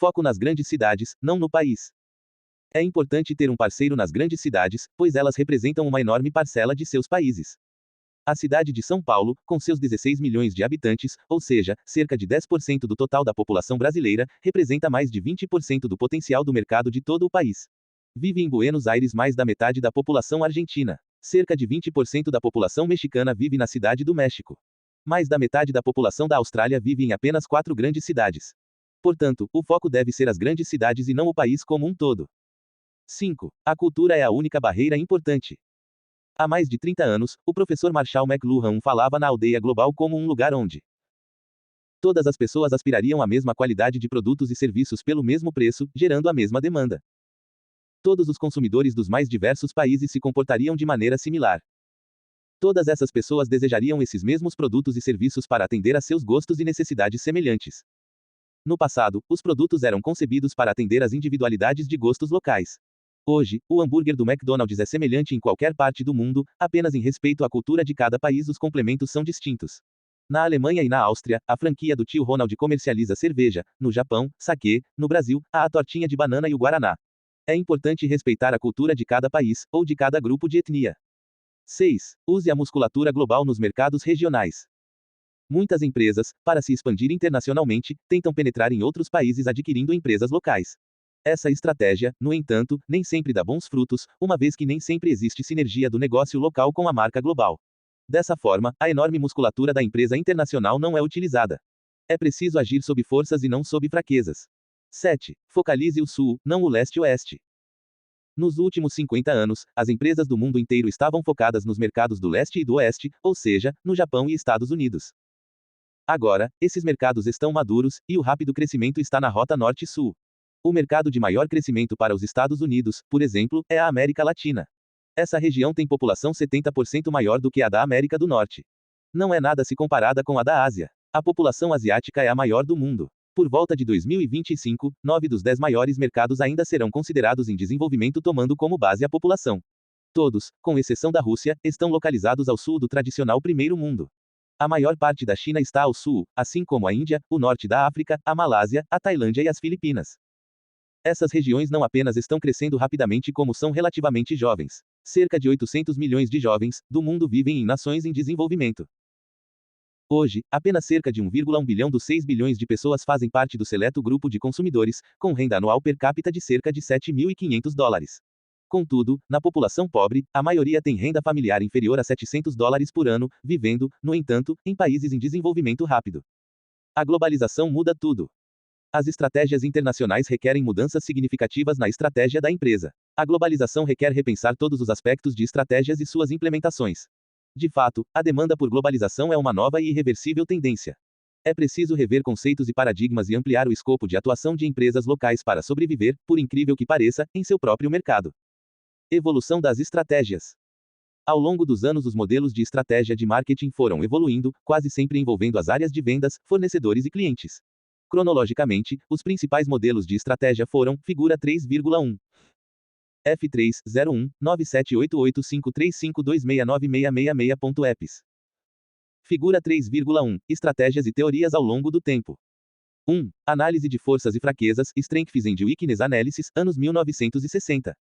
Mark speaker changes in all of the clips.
Speaker 1: Foco nas grandes cidades, não no país. É importante ter um parceiro nas grandes cidades, pois elas representam uma enorme parcela de seus países. A cidade de São Paulo, com seus 16 milhões de habitantes, ou seja, cerca de 10% do total da população brasileira, representa mais de 20% do potencial do mercado de todo o país. Vive em Buenos Aires mais da metade da população argentina. Cerca de 20% da população mexicana vive na cidade do México. Mais da metade da população da Austrália vive em apenas 4 grandes cidades. Portanto, o foco deve ser as grandes cidades e não o país como um todo. 5. A cultura é a única barreira importante. Há mais de 30 anos, o professor Marshall McLuhan falava na aldeia global como um lugar onde todas as pessoas aspirariam à mesma qualidade de produtos e serviços pelo mesmo preço, gerando a mesma demanda. Todos os consumidores dos mais diversos países se comportariam de maneira similar. Todas essas pessoas desejariam esses mesmos produtos e serviços para atender a seus gostos e necessidades semelhantes. No passado, os produtos eram concebidos para atender às individualidades de gostos locais. Hoje, o hambúrguer do McDonald's é semelhante em qualquer parte do mundo, apenas em respeito à cultura de cada país os complementos são distintos. Na Alemanha e na Áustria, a franquia do tio Ronald comercializa cerveja; no Japão, saquê; no Brasil, há a tortinha de banana e o guaraná. É importante respeitar a cultura de cada país, ou de cada grupo de etnia. 6. Use a musculatura global nos mercados regionais. Muitas empresas, para se expandir internacionalmente, tentam penetrar em outros países adquirindo empresas locais. Essa estratégia, no entanto, nem sempre dá bons frutos, uma vez que nem sempre existe sinergia do negócio local com a marca global. Dessa forma, a enorme musculatura da empresa internacional não é utilizada. É preciso agir sob forças e não sob fraquezas. 7. Focalize o Sul, não o Leste-Oeste. Nos últimos 50 anos, as empresas do mundo inteiro estavam focadas nos mercados do Leste e do Oeste, ou seja, no Japão e Estados Unidos. Agora, esses mercados estão maduros, e o rápido crescimento está na rota Norte-Sul. O mercado de maior crescimento para os Estados Unidos, por exemplo, é a América Latina. Essa região tem população 70% maior do que a da América do Norte. Não é nada se comparada com a da Ásia. A população asiática é a maior do mundo. Por volta de 2025, 9 dos 10 maiores mercados ainda serão considerados em desenvolvimento tomando como base a população. Todos, com exceção da Rússia, estão localizados ao sul do tradicional primeiro mundo. A maior parte da China está ao sul, assim como a Índia, o norte da África, a Malásia, a Tailândia e as Filipinas. Essas regiões não apenas estão crescendo rapidamente como são relativamente jovens. Cerca de 800 milhões de jovens do mundo vivem em nações em desenvolvimento. Hoje, apenas cerca de 1,1 bilhão dos 6 bilhões de pessoas fazem parte do seleto grupo de consumidores, com renda anual per capita de cerca de $7.500. Contudo, na população pobre, a maioria tem renda familiar inferior a $700 por ano, vivendo, no entanto, em países em desenvolvimento rápido. A globalização muda tudo. As estratégias internacionais requerem mudanças significativas na estratégia da empresa. A globalização requer repensar todos os aspectos de estratégias e suas implementações. De fato, a demanda por globalização é uma nova e irreversível tendência. É preciso rever conceitos e paradigmas e ampliar o escopo de atuação de empresas locais para sobreviver, por incrível que pareça, em seu próprio mercado. Evolução das estratégias. Ao longo dos anos, os modelos de estratégia de marketing foram evoluindo, quase sempre envolvendo as áreas de vendas, fornecedores e clientes. Cronologicamente, os principais modelos de estratégia foram: figura 3,1. F301 9788535269666.eps. Figura 3,1 Estratégias e teorias ao longo do tempo. 1. Análise de forças e fraquezas, Strengths and Weakness Analysis, anos 1960.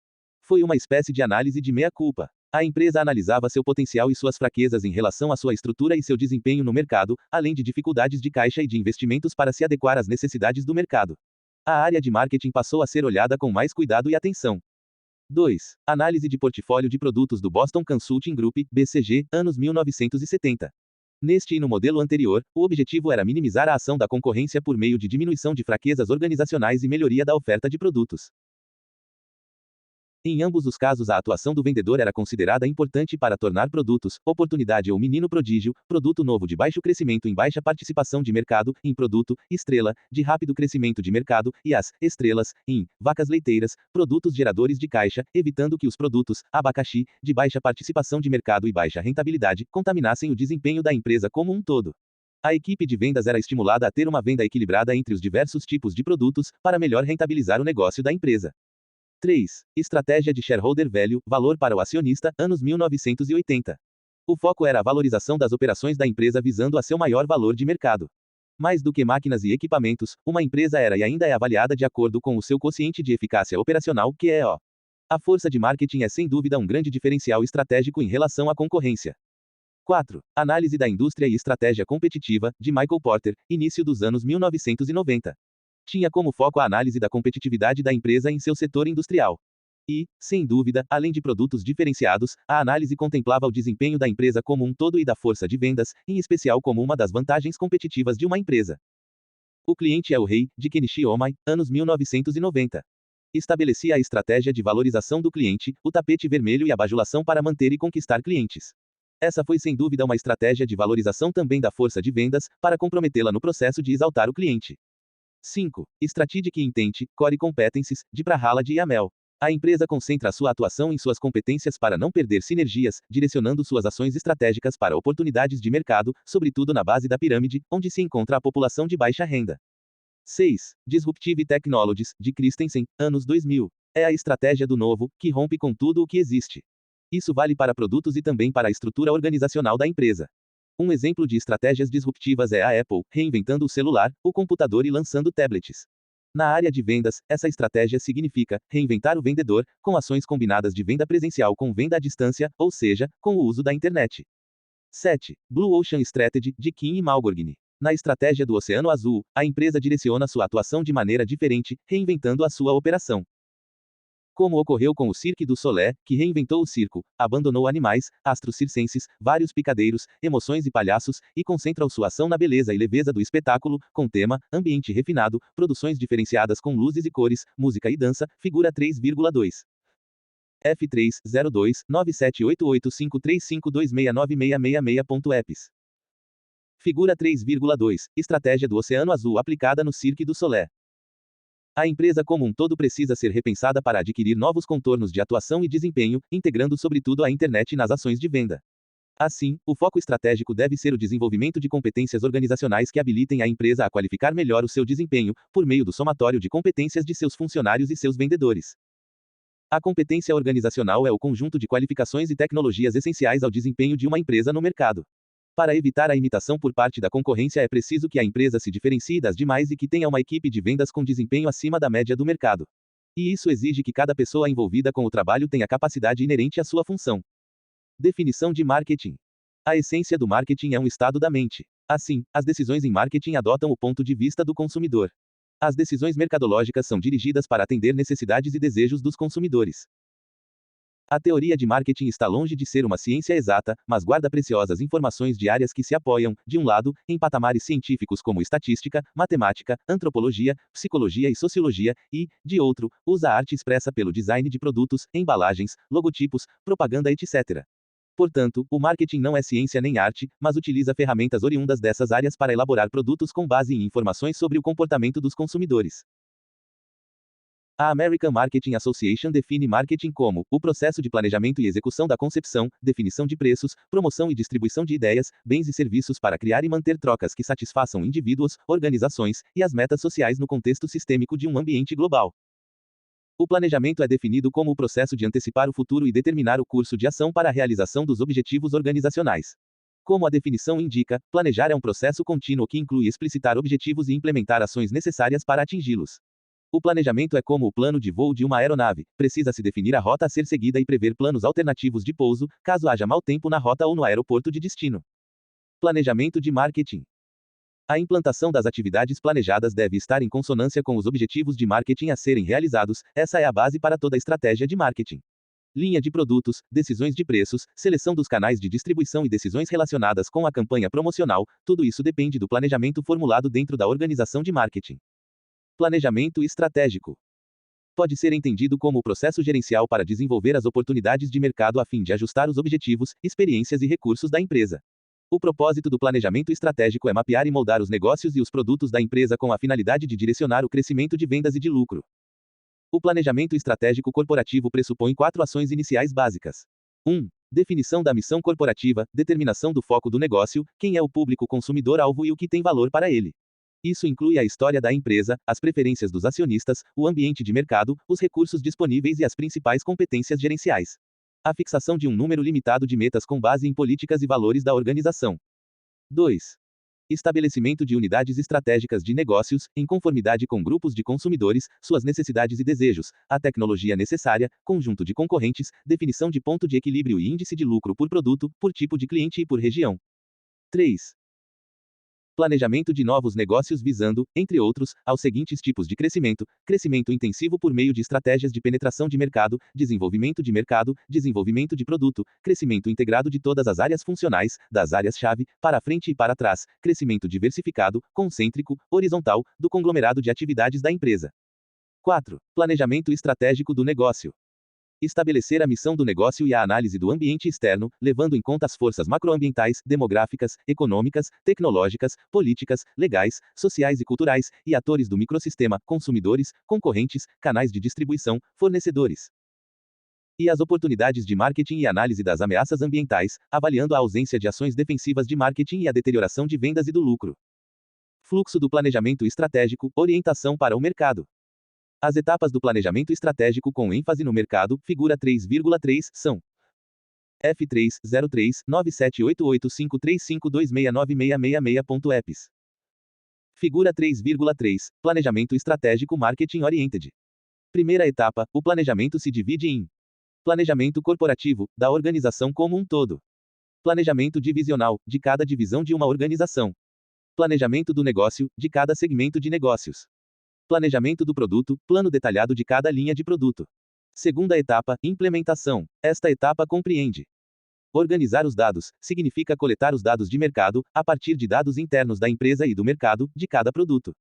Speaker 1: Foi uma espécie de análise de meia-culpa. A empresa analisava seu potencial e suas fraquezas em relação à sua estrutura e seu desempenho no mercado, além de dificuldades de caixa e de investimentos para se adequar às necessidades do mercado. A área de marketing passou a ser olhada com mais cuidado e atenção. 2. Análise de portfólio de produtos do Boston Consulting Group, BCG, anos 1970. Neste e no modelo anterior, o objetivo era minimizar a ação da concorrência por meio de diminuição de fraquezas organizacionais e melhoria da oferta de produtos. Em ambos os casos, a atuação do vendedor era considerada importante para tornar produtos, oportunidade ou menino prodígio, produto novo de baixo crescimento em baixa participação de mercado, em produto, estrela, de rápido crescimento de mercado, e as estrelas, em vacas leiteiras, produtos geradores de caixa, evitando que os produtos, abacaxi, de baixa participação de mercado e baixa rentabilidade, contaminassem o desempenho da empresa como um todo. A equipe de vendas era estimulada a ter uma venda equilibrada entre os diversos tipos de produtos, para melhor rentabilizar o negócio da empresa. 3. Estratégia de Shareholder Value, valor para o acionista, anos 1980. O foco era a valorização das operações da empresa visando a seu maior valor de mercado. Mais do que máquinas e equipamentos, uma empresa era e ainda é avaliada de acordo com o seu quociente de eficácia operacional, QEO. A força de marketing é sem dúvida um grande diferencial estratégico em relação à concorrência. 4. Análise da indústria e estratégia competitiva, de Michael Porter, início dos anos 1990. Tinha como foco a análise da competitividade da empresa em seu setor industrial. E, sem dúvida, além de produtos diferenciados, a análise contemplava o desempenho da empresa como um todo e da força de vendas, em especial como uma das vantagens competitivas de uma empresa. O cliente é o rei, de Kenichi Ohmae, anos 1990. Estabelecia a estratégia de valorização do cliente, o tapete vermelho e a bajulação para manter e conquistar clientes. Essa foi sem dúvida uma estratégia de valorização também da força de vendas, para comprometê-la no processo de exaltar o cliente. 5. Strategic Intent, Core Competencies, de Prahalad e Amel. A empresa concentra sua atuação em suas competências para não perder sinergias, direcionando suas ações estratégicas para oportunidades de mercado, sobretudo na base da pirâmide, onde se encontra a população de baixa renda. 6. Disruptive Technologies, de Christensen, anos 2000. É a estratégia do novo, que rompe com tudo o que existe. Isso vale para produtos e também para a estrutura organizacional da empresa. Um exemplo de estratégias disruptivas é a Apple, reinventando o celular, o computador e lançando tablets. Na área de vendas, essa estratégia significa reinventar o vendedor, com ações combinadas de venda presencial com venda à distância, ou seja, com o uso da internet. 7. Blue Ocean Strategy, de Kim e Malgorgini. Na estratégia do Oceano Azul, a empresa direciona sua atuação de maneira diferente, reinventando a sua operação. Como ocorreu com o Cirque du Soleil, que reinventou o circo, abandonou animais, astros circenses, vários picadeiros, emoções e palhaços, e concentra sua ação na beleza e leveza do espetáculo, com tema, ambiente refinado, produções diferenciadas com luzes e cores, música e dança, figura 3,2. F302 9788535269666.eps. Figura 3,2. Estratégia do Oceano Azul aplicada no Cirque du Soleil. A empresa como um todo precisa ser repensada para adquirir novos contornos de atuação e desempenho, integrando sobretudo a internet nas ações de venda. Assim, o foco estratégico deve ser o desenvolvimento de competências organizacionais que habilitem a empresa a qualificar melhor o seu desempenho, por meio do somatório de competências de seus funcionários e seus vendedores. A competência organizacional é o conjunto de qualificações e tecnologias essenciais ao desempenho de uma empresa no mercado. Para evitar a imitação por parte da concorrência é preciso que a empresa se diferencie das demais e que tenha uma equipe de vendas com desempenho acima da média do mercado. E isso exige que cada pessoa envolvida com o trabalho tenha capacidade inerente à sua função. Definição de marketing. A essência do marketing é um estado da mente. Assim, as decisões em marketing adotam o ponto de vista do consumidor. As decisões mercadológicas são dirigidas para atender necessidades e desejos dos consumidores. A teoria de marketing está longe de ser uma ciência exata, mas guarda preciosas informações de áreas que se apoiam, de um lado, em patamares científicos como estatística, matemática, antropologia, psicologia e sociologia, e, de outro, usa a arte expressa pelo design de produtos, embalagens, logotipos, propaganda, etc. Portanto, o marketing não é ciência nem arte, mas utiliza ferramentas oriundas dessas áreas para elaborar produtos com base em informações sobre o comportamento dos consumidores. A American Marketing Association define marketing como o processo de planejamento e execução da concepção, definição de preços, promoção e distribuição de ideias, bens e serviços para criar e manter trocas que satisfaçam indivíduos, organizações e as metas sociais no contexto sistêmico de um ambiente global. O planejamento é definido como o processo de antecipar o futuro e determinar o curso de ação para a realização dos objetivos organizacionais. Como a definição indica, planejar é um processo contínuo que inclui explicitar objetivos e implementar ações necessárias para atingi-los. O planejamento é como o plano de voo de uma aeronave, precisa-se definir a rota a ser seguida e prever planos alternativos de pouso, caso haja mau tempo na rota ou no aeroporto de destino. Planejamento de marketing. A implantação das atividades planejadas deve estar em consonância com os objetivos de marketing a serem realizados, essa é a base para toda a estratégia de marketing. Linha de produtos, decisões de preços, seleção dos canais de distribuição e decisões relacionadas com a campanha promocional, tudo isso depende do planejamento formulado dentro da organização de marketing. Planejamento estratégico. Pode ser entendido como o processo gerencial para desenvolver as oportunidades de mercado a fim de ajustar os objetivos, experiências e recursos da empresa. O propósito do planejamento estratégico é mapear e moldar os negócios e os produtos da empresa com a finalidade de direcionar o crescimento de vendas e de lucro. O planejamento estratégico corporativo pressupõe 4 ações iniciais básicas. 1. Definição da missão corporativa, determinação do foco do negócio, quem é o público consumidor-alvo e o que tem valor para ele. Isso inclui a história da empresa, as preferências dos acionistas, o ambiente de mercado, os recursos disponíveis e as principais competências gerenciais. A fixação de um número limitado de metas com base em políticas e valores da organização. 2. Estabelecimento de unidades estratégicas de negócios, em conformidade com grupos de consumidores, suas necessidades e desejos, a tecnologia necessária, conjunto de concorrentes, definição de ponto de equilíbrio e índice de lucro por produto, por tipo de cliente e por região. 3. Planejamento de novos negócios visando, entre outros, aos seguintes tipos de crescimento: crescimento intensivo por meio de estratégias de penetração de mercado, desenvolvimento de produto, crescimento integrado de todas as áreas funcionais, das áreas-chave, para frente e para trás, crescimento diversificado, concêntrico, horizontal, do conglomerado de atividades da empresa. 4. Planejamento estratégico do negócio. Estabelecer a missão do negócio e a análise do ambiente externo, levando em conta as forças macroambientais, demográficas, econômicas, tecnológicas, políticas, legais, sociais e culturais, e atores do microsistema, consumidores, concorrentes, canais de distribuição, fornecedores. E as oportunidades de marketing e análise das ameaças ambientais, avaliando a ausência de ações defensivas de marketing e a deterioração de vendas e do lucro. Fluxo do planejamento estratégico, orientação para o mercado. As etapas do planejamento estratégico com ênfase no mercado, figura 3,3, são: F3, 03, 9788535269666.eps. Figura 3,3, Planejamento Estratégico Marketing Oriented. Primeira etapa, o planejamento se divide em planejamento corporativo, da organização como um todo. Planejamento divisional, de cada divisão de uma organização. Planejamento do negócio, de cada segmento de negócios. Planejamento do produto, plano detalhado de cada linha de produto. Segunda etapa, implementação. Esta etapa compreende: organizar os dados, significa coletar os dados de mercado, a partir de dados internos da empresa e do mercado, de cada produto.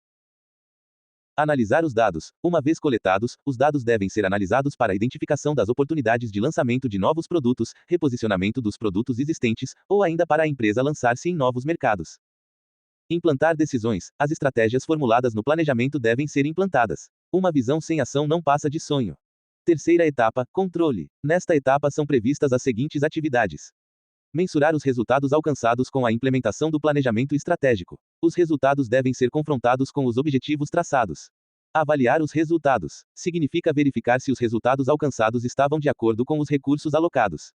Speaker 1: Analisar os dados. Uma vez coletados, os dados devem ser analisados para a identificação das oportunidades de lançamento de novos produtos, reposicionamento dos produtos existentes, ou ainda para a empresa lançar-se em novos mercados. Implantar decisões. As estratégias formuladas no planejamento devem ser implantadas. Uma visão sem ação não passa de sonho. Terceira etapa, controle. Nesta etapa são previstas as seguintes atividades: mensurar os resultados alcançados com a implementação do planejamento estratégico. Os resultados devem ser confrontados com os objetivos traçados. Avaliar os resultados. Significa verificar se os resultados alcançados estavam de acordo com os recursos alocados.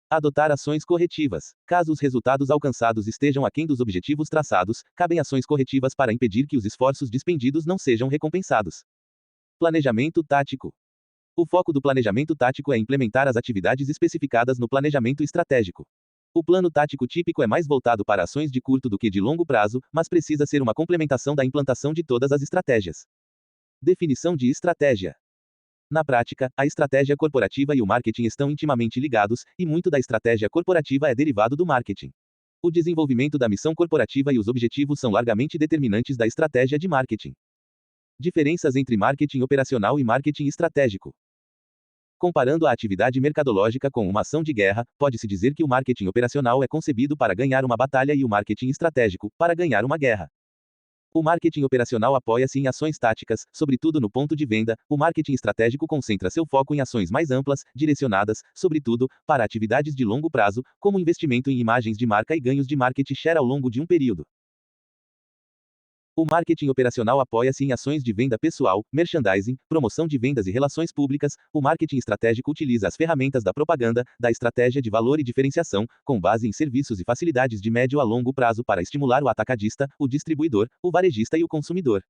Speaker 1: Adotar ações corretivas. Caso os resultados alcançados estejam aquém dos objetivos traçados, cabem ações corretivas para impedir que os esforços despendidos não sejam recompensados. Planejamento tático. O foco do planejamento tático é implementar as atividades especificadas no planejamento estratégico. O plano tático típico é mais voltado para ações de curto do que de longo prazo, mas precisa ser uma complementação da implantação de todas as estratégias. Definição de estratégia. Na prática, a estratégia corporativa e o marketing estão intimamente ligados, e muito da estratégia corporativa é derivado do marketing. O desenvolvimento da missão corporativa e os objetivos são largamente determinantes da estratégia de marketing. Diferenças entre marketing operacional e marketing estratégico. Comparando a atividade mercadológica com uma ação de guerra, pode-se dizer que o marketing operacional é concebido para ganhar uma batalha e o marketing estratégico, para ganhar uma guerra. O marketing operacional apoia-se em ações táticas, sobretudo no ponto de venda. O marketing estratégico concentra seu foco em ações mais amplas, direcionadas, sobretudo, para atividades de longo prazo, como investimento em imagens de marca e ganhos de market share ao longo de um período. O marketing operacional apoia-se em ações de venda pessoal, merchandising, promoção de vendas e relações públicas. O marketing estratégico utiliza as ferramentas da propaganda, da estratégia de valor e diferenciação, com base em serviços e facilidades de médio a longo prazo para estimular o atacadista, o distribuidor, o varejista e o consumidor.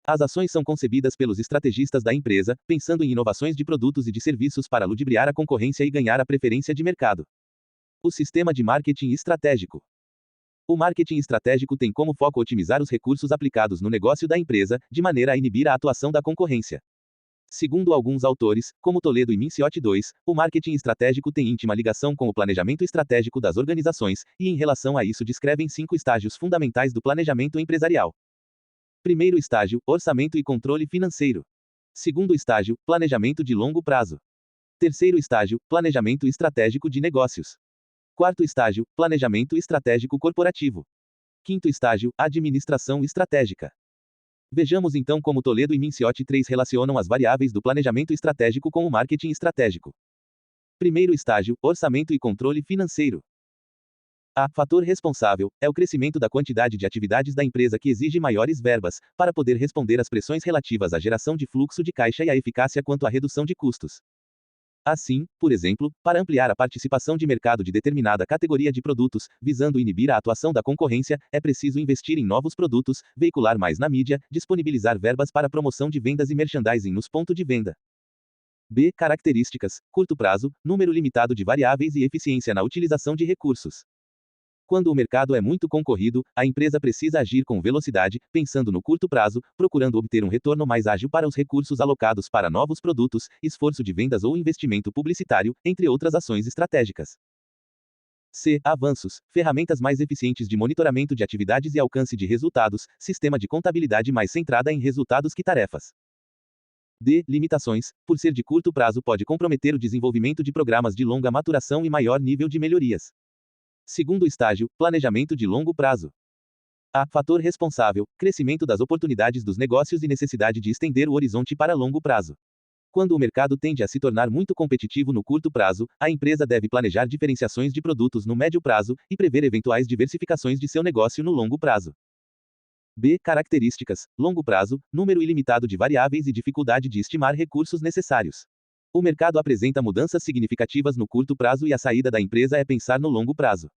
Speaker 1: As ações são concebidas pelos estrategistas da empresa, pensando em inovações de produtos e de serviços para ludibriar a concorrência e ganhar a preferência de mercado. O sistema de marketing estratégico. O marketing estratégico tem como foco otimizar os recursos aplicados no negócio da empresa, de maneira a inibir a atuação da concorrência. Segundo alguns autores, como Toledo e Minciotti II, o marketing estratégico tem íntima ligação com o planejamento estratégico das organizações, e em relação a isso descrevem 5 estágios fundamentais do planejamento empresarial. Primeiro estágio, orçamento e controle financeiro. Segundo estágio, planejamento de longo prazo. Terceiro estágio, planejamento estratégico de negócios. Quarto estágio, planejamento estratégico corporativo. Quinto estágio, administração estratégica. Vejamos então como Toledo e Minciotti III relacionam as variáveis do planejamento estratégico com o marketing estratégico. Primeiro estágio, orçamento e controle financeiro. A fator responsável é o crescimento da quantidade de atividades da empresa que exige maiores verbas, para poder responder às pressões relativas à geração de fluxo de caixa e à eficácia quanto à redução de custos. Assim, por exemplo, para ampliar a participação de mercado de determinada categoria de produtos, visando inibir a atuação da concorrência, é preciso investir em novos produtos, veicular mais na mídia, disponibilizar verbas para promoção de vendas e merchandising nos pontos de venda. B. Características: curto prazo, número limitado de variáveis e eficiência na utilização de recursos. Quando o mercado é muito concorrido, a empresa precisa agir com velocidade, pensando no curto prazo, procurando obter um retorno mais ágil para os recursos alocados para novos produtos, esforço de vendas ou investimento publicitário, entre outras ações estratégicas. C. Avanços: ferramentas mais eficientes de monitoramento de atividades e alcance de resultados, sistema de contabilidade mais centrada em resultados que tarefas. D. Limitações: por ser de curto prazo, pode comprometer o desenvolvimento de programas de longa maturação e maior nível de melhorias. Segundo estágio: planejamento de longo prazo. A. Fator responsável: crescimento das oportunidades dos negócios e necessidade de estender o horizonte para longo prazo. Quando o mercado tende a se tornar muito competitivo no curto prazo, a empresa deve planejar diferenciações de produtos no médio prazo e prever eventuais diversificações de seu negócio no longo prazo. B. Características: longo prazo, número ilimitado de variáveis e dificuldade de estimar recursos necessários. O mercado apresenta mudanças significativas no curto prazo e a saída da empresa é pensar no longo prazo.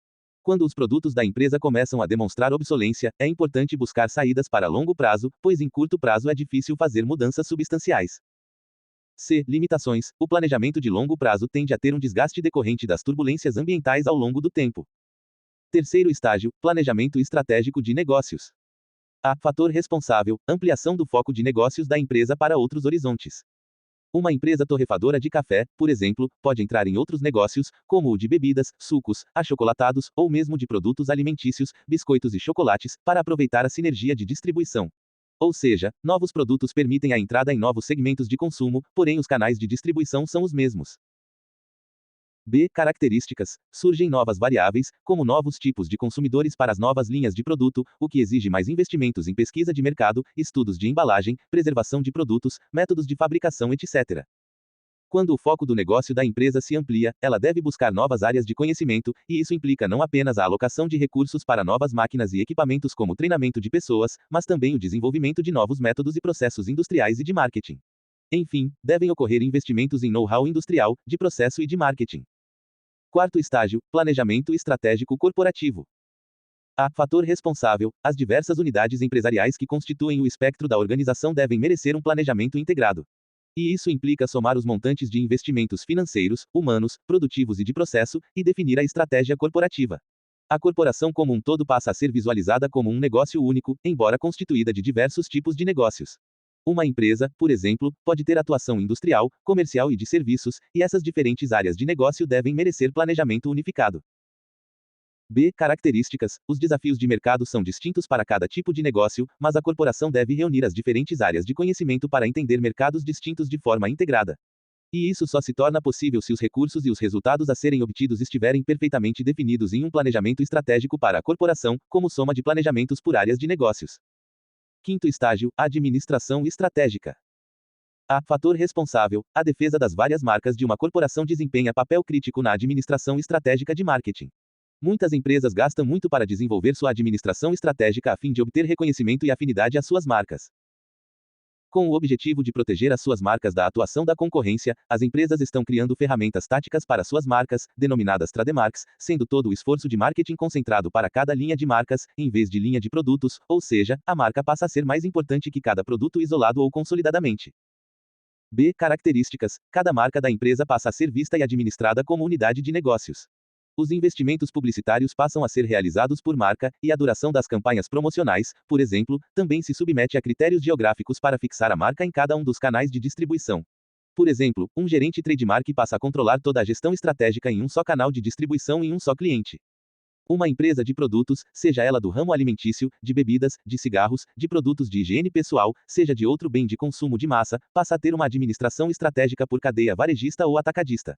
Speaker 1: Quando os produtos da empresa começam a demonstrar obsolência, é importante buscar saídas para longo prazo, pois em curto prazo é difícil fazer mudanças substanciais. C. Limitações: o planejamento de longo prazo tende a ter um desgaste decorrente das turbulências ambientais ao longo do tempo. Terceiro estágio: planejamento estratégico de negócios. A. Fator responsável: ampliação do foco de negócios da empresa para outros horizontes. Uma empresa torrefadora de café, por exemplo, pode entrar em outros negócios, como o de bebidas, sucos, achocolatados, ou mesmo de produtos alimentícios, biscoitos e chocolates, para aproveitar a sinergia de distribuição. Ou seja, novos produtos permitem a entrada em novos segmentos de consumo, porém os canais de distribuição são os mesmos. B. Características: surgem novas variáveis, como novos tipos de consumidores para as novas linhas de produto, o que exige mais investimentos em pesquisa de mercado, estudos de embalagem, preservação de produtos, métodos de fabricação, etc. Quando o foco do negócio da empresa se amplia, ela deve buscar novas áreas de conhecimento, e isso implica não apenas a alocação de recursos para novas máquinas e equipamentos como treinamento de pessoas, mas também o desenvolvimento de novos métodos e processos industriais e de marketing. Enfim, devem ocorrer investimentos em know-how industrial, de processo e de marketing. Quarto estágio: planejamento estratégico corporativo. A. Fator responsável: as diversas unidades empresariais que constituem o espectro da organização devem merecer um planejamento integrado. E isso implica somar os montantes de investimentos financeiros, humanos, produtivos e de processo, e definir a estratégia corporativa. A corporação como um todo passa a ser visualizada como um negócio único, embora constituída de diversos tipos de negócios. Uma empresa, por exemplo, pode ter atuação industrial, comercial e de serviços, e essas diferentes áreas de negócio devem merecer planejamento unificado. B. Características: os desafios de mercado são distintos para cada tipo de negócio, mas a corporação deve reunir as diferentes áreas de conhecimento para entender mercados distintos de forma integrada. E isso só se torna possível se os recursos e os resultados a serem obtidos estiverem perfeitamente definidos em um planejamento estratégico para a corporação, como soma de planejamentos por áreas de negócios. Quinto estágio: administração estratégica. A. Fator responsável: a defesa das várias marcas de uma corporação desempenha papel crítico na administração estratégica de marketing. Muitas empresas gastam muito para desenvolver sua administração estratégica a fim de obter reconhecimento e afinidade às suas marcas. Com o objetivo de proteger as suas marcas da atuação da concorrência, as empresas estão criando ferramentas táticas para suas marcas, denominadas trademarks, sendo todo o esforço de marketing concentrado para cada linha de marcas, em vez de linha de produtos, ou seja, a marca passa a ser mais importante que cada produto isolado ou consolidadamente. B. Características: cada marca da empresa passa a ser vista e administrada como unidade de negócios. Os investimentos publicitários passam a ser realizados por marca, e a duração das campanhas promocionais, por exemplo, também se submete a critérios geográficos para fixar a marca em cada um dos canais de distribuição. Por exemplo, um gerente trademark passa a controlar toda a gestão estratégica em um só canal de distribuição em um só cliente. Uma empresa de produtos, seja ela do ramo alimentício, de bebidas, de cigarros, de produtos de higiene pessoal, seja de outro bem de consumo de massa, passa a ter uma administração estratégica por cadeia varejista ou atacadista.